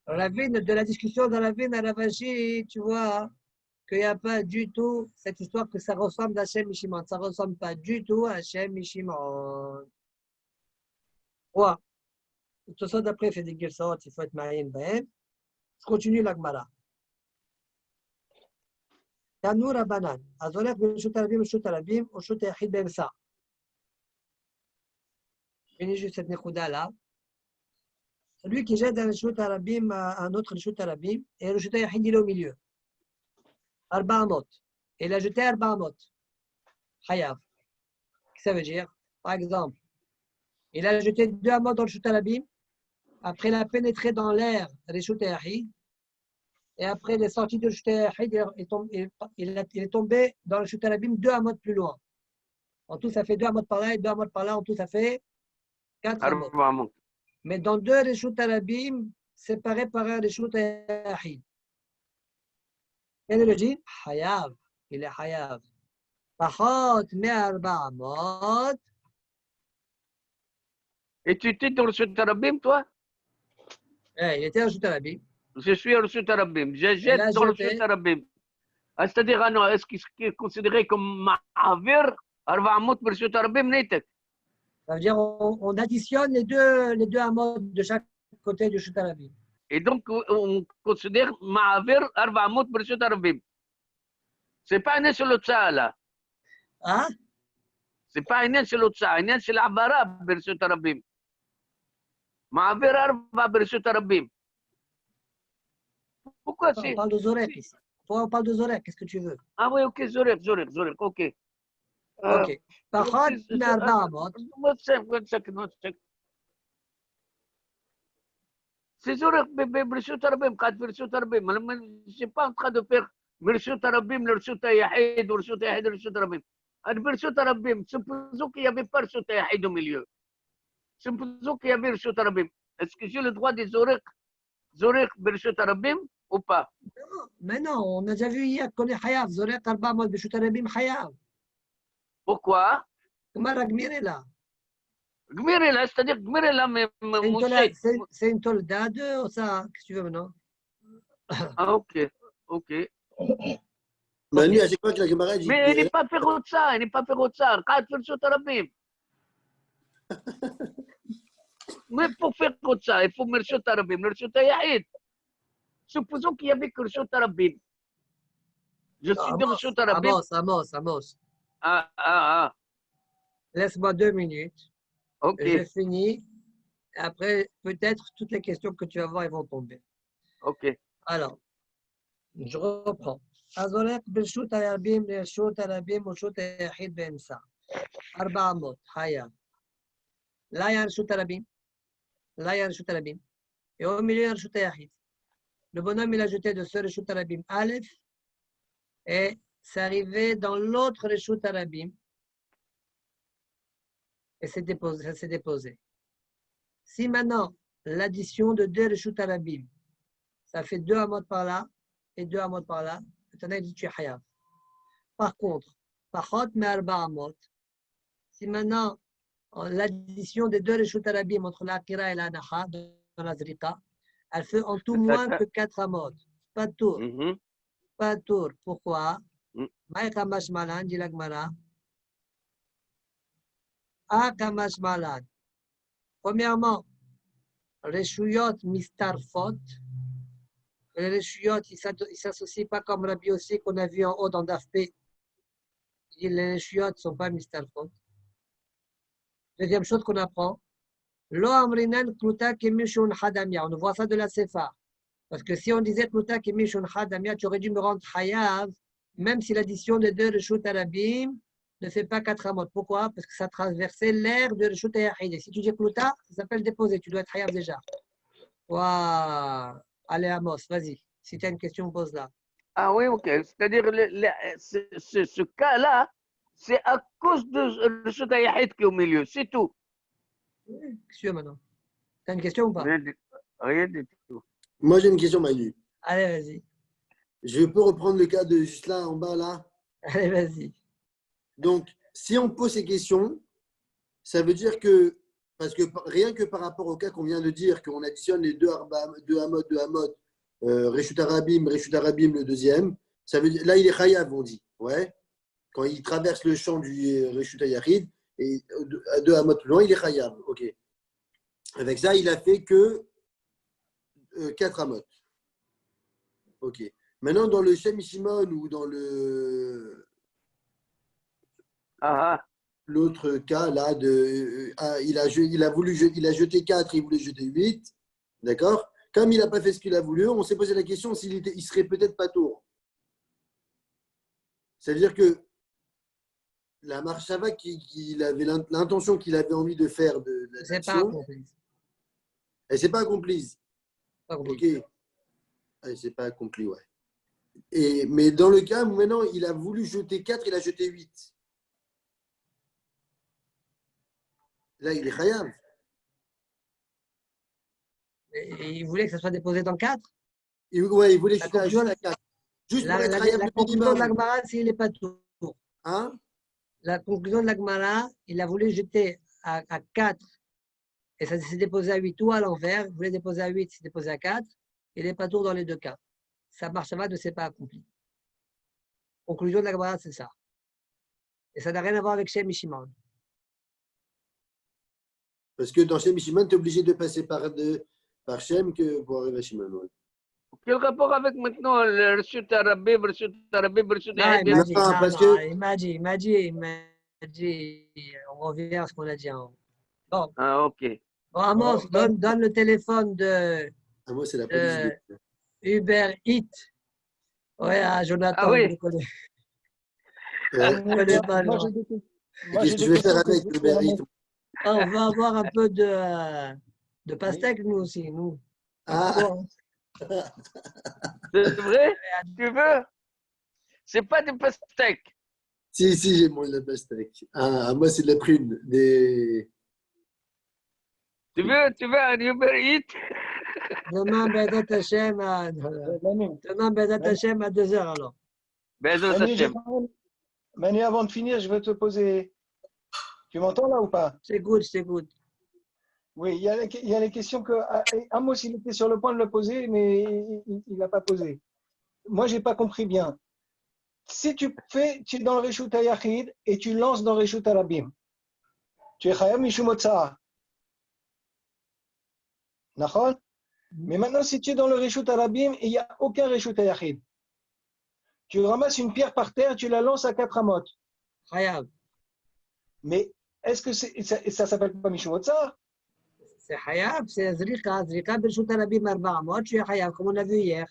Ravine, de la discussion dans la Ravine à Ravashi, tu vois qu'il n'y a pas du tout cette histoire que ça ressemble à Hachem Mishimon. Ça ne ressemble pas du tout à Hachem Mishimon. Ouais. Tout ça d'après fait des guerres, il faut être marié ben. Je continue la Gemara. Tanour Abanan. Azolek Beshut Arabim, Beshut Arabim, Beshut Yachid Bemsa. Finis juste cette nekouda là. Celui qui jette un Reshut Arabim à un autre Reshut Arabim, et le Reshut Yachid il est au milieu. Arba Amot. Et il a jeté Arba Amot. Hayav. Qu'est-ce que ça veut dire? Par exemple, il a jeté 2 Amot dans le Reshut Arabim. Après, il a pénétré dans l'air Reshut Yachid. Et après, il est sorti de Reshut Yachid. Il est tombé dans le Reshut Arabim 2 Amot plus loin. En tout, ça fait 2 Amot par là et 2 Amot par là. En tout, ça fait 4 Amot. Mais dans 2 Reshut Arabim, séparés par un Reshut Yachid. Quel est le djinn? Hayav. Il est Hayav. Pachot me'arba amot. Et tu étais dans le Reshut Arabim, toi? Il était dans le Reshut Arabim. Je suis au Reshut Arabim. Je jette dans le Reshut Arabim. C'est-à-dire, est-ce qu'il est considéré comme Ma'avir? Arba Amot Reshut Arabim Netek. Ça veut dire on additionne les deux amot de chaque côté du Reshut Arabim. Et donc, on considère Ma'avir Arba Amot Reshut Arabim. C'est pas un sur le tsa, là. Hein? C'est pas un sur le tsa, un sur l'Abara Reshut Arabim. Ma'avir Arba Reshut Arabim. Pourquoi c'est? On parle de Zorek ici. Toi, on parle de Zorek. Qu'est-ce que tu veux? Ah oui, ok, Zorek, ok. Ok. Pachot me'arba amot. C'est Zorek, Reshut Arabim, Khat Reshut Arabim. Je ne suis pas en train de faire Reshut Arabim, le Reshut Yahid, le Reshut Yahid, le Reshut Arabim. Reshut Arabim, supposons qu'il n'y avait pas Reshut Yahid au milieu. Supposons qu'il y avait Reshut Arabim. Est-ce que j'ai le droit des Zorek Reshut Arabim ou pas? Mais non, on a déjà vu hier qu'on est Hayav. Zorek arba amot Reshut Arabim Hayav. Pourquoi? Comment la Gmir est là? Gmirela, c'est-à-dire Gmirela, mais c'est une tolda de ça. Qu'est-ce que tu veux maintenant? Ah, ok. Manu, à chaque fois que la Gemara dit. Mais il n'est pas fait ça, il n'est pas fait ça. Khat Reshut Arabim. Mais pour faire ça, il faut Reshut Arabim, le Reshut Yahid. Supposons qu'il y avait que Reshut Arabim. Je suis dans Reshut Arabim. Amos. Ah. Laisse-moi 2 minutes. Ok. Je finis. Après, peut-être toutes les questions que tu vas voir, elles vont tomber. Ok. Alors, je reprends. Azolek Beshut Arabim, Reshut Arabim, Reshut Yahid Bemsa. Arba Amot, Hayav. Là, il y a Reshut Arabim. Et au milieu, il y a Reshut Yahid. Le bonhomme, il a jeté de ce Reshut Arabim Aleph. Et c'est arrivé dans l'autre Reshut Arabim. Et ça s'est déposé. Si maintenant, l'addition de 2 Reshut Arabim, ça fait 2 amot par là et 2 amot par là, maintenant il dit tu es Hayav. Par contre, Pachot me'arba amot, si maintenant l'addition des 2 Reshut Arabim entre l'Akira et l'Anacha, dans la Zrika, elle fait en tout moins que 4 amot. Pas de tour. Pas de tour. Pourquoi? Maïka Mashmalan, dit la Gemara. Kamash Malad. Premièrement, Reshuyot Mistarfot. Les Reshuyot, ils ne s'associent pas comme Rabbi aussi qu'on a vu en haut dans Dafpé. Les Reshuyot ne sont pas Mistarfot. Deuxième chose qu'on apprend, Lo Amrinan Kluta Kemishun Hadamia. On voit ça de la Sefa. Parce que si on disait Kluta Kemishun Hadamia, tu aurais dû me rendre Hayav, même si l'addition des 2 Reshut Arabim ne fait pas 4 amot. Pourquoi? Parce que ça traversait l'air de Reshut Yahid. Et si tu dis Kluta, ça s'appelle déposer. Tu dois être Hayav déjà. Waouh! Allez, Amos, vas-y. Si tu as une question, pose-la. Ah oui, ok. C'est-à-dire, ce cas-là, c'est à cause de Reshut Yahid qui est au milieu. C'est tout. Qu'est-ce que tu veux maintenant? Tu as une question ou pas? Rien du tout. Moi, j'ai une question, Manu. Allez, vas-y. Je peux reprendre le cas de juste là, en bas, là. Allez, vas-y. Donc, si on pose ces questions, ça veut dire que, parce que rien que par rapport au cas qu'on vient de dire, qu'on additionne les deux Hamot, Reshut Arabim, le deuxième, ça veut dire, là, il est Chayav, on dit. Ouais. Quand il traverse le champ du Reshut Yachid, et à deux Hamot plus loin, il est Chayav. OK. Avec ça, il a fait que 4 Hamot. OK. Maintenant, dans le Shem Shimon ou dans l'autre cas, là, il a jeté 4, il voulait jeter 8. D'accord? Comme il n'a pas fait ce qu'il a voulu, on s'est posé la question il serait peut-être pas tour. C'est-à-dire que la marshava qu'il avait l'intention qu'il avait envie de faire de l'action, elle ne s'est pas accomplie. Ok. Elle ne s'est pas accomplie, ouais. Mais dans le cas où maintenant il a voulu jeter 4, il a jeté 8. Là, il est chayav. Il voulait que ça soit déposé dans 4? Ouais, il voulait jeter à 4. Juste pour être chayav. La conclusion de l'Agmara, s'il n'est pas tour. Hein? La conclusion de l'Agmara, il a voulu jeter à 4 et ça s'est déposé à 8 ou à l'envers. Il voulait déposer à 8, s'est déposé à 4. Il n'est pas tour dans les deux cas. Sa marshava ne s'est pas accomplie. Conclusion de l'Agmara, c'est ça. Et ça n'a rien à voir avec Shem et Shimon. Parce que dans Shem et Shimon, tu es obligé de passer par Shem que pour arriver à Shimon. Ouais. Quel rapport avec maintenant le Reshut Arabim, Reshut Yachid? Il m'a dit, on revient à ce qu'on a dit en haut. Bon. Ah, ok. Bon, Amos, donne le téléphone de Amos, c'est la police. Uber Eats. Ouais, à Jonathan. Ah oui. Qu'est-ce que tu veux faire avec Uber Eats? On va avoir un peu de pastèque, nous aussi, nous. Ah. C'est vrai? Tu veux? C'est pas des pastèques. Si, j'ai mangé la pastèque. Ah, moi, c'est de la prune. Tu veux un Uber Eats? Demain, Bédat Hachem à 2h alors. Bédat Hachem. Manu, avant de finir, je veux te poser. Tu m'entends là ou pas? C'est good, c'est good. Oui, il y a les questions que Amos, il était sur le point de le poser, mais il n'a pas posé. Moi, je n'ai pas compris bien. Si tu es dans le Reshut Yachid et tu lances dans le Reshut Arabim, tu es Chayav Mishum Hotzah. D'accord? Mais maintenant, si tu es dans le Reshut Arabim et il n'y a aucun Reshut Yachid, tu ramasses une pierre par terre, tu la lances à 4 amot. Chayav. Mais est-ce que ça s'appelle pas Mishum Hotzah? C'est Chayav, c'est Zrika Bereshut Arabim 4 amot, tu es Chayav, comme on a vu hier.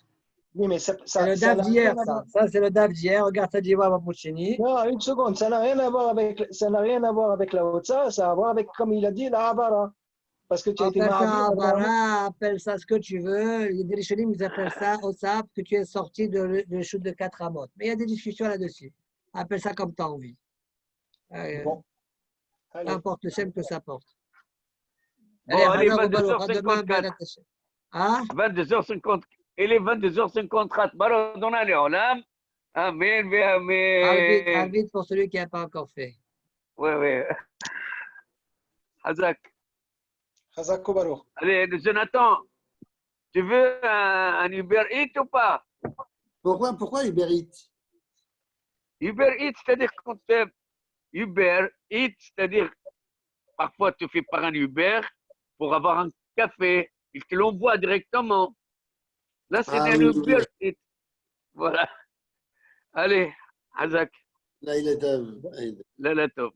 Oui, mais c'est le DAF d'hier, ça. Ça, c'est le DAF d'hier. Regarde ça, Diva Mapouchini. Non, une seconde. Ça n'a rien à voir avec la Hotza. Ça a à voir avec, comme il a dit, la Havara. Parce que tu as été Havara, appelle ça ce que tu veux. Les Rishonim, ils appellent ça Hotza, que tu es sorti de chute de 4 amot. Mais il y a des discussions là-dessus. Appelle ça comme tu as envie. Bon. Peu importe le thème que ça porte. Bon, allez, 22h54. Hein? 22h54. Il est 22h54. Baron Dona Leolam. Amen, amen. Parle vite pour celui qui n'a pas encore fait. Oui. Hazak. Hazak Kobarour. Allez, Jonathan, tu veux un Uber Eats ou pas? Pourquoi Uber Eats? Uber Eats, c'est-à-dire qu'on fait Uber Eats, c'est-à-dire parfois tu fais par un Uber pour avoir un café. Il te l'envoie directement. Là, c'est un Uber Eats. Voilà. Allez, Hazak. Là, il est Là, top.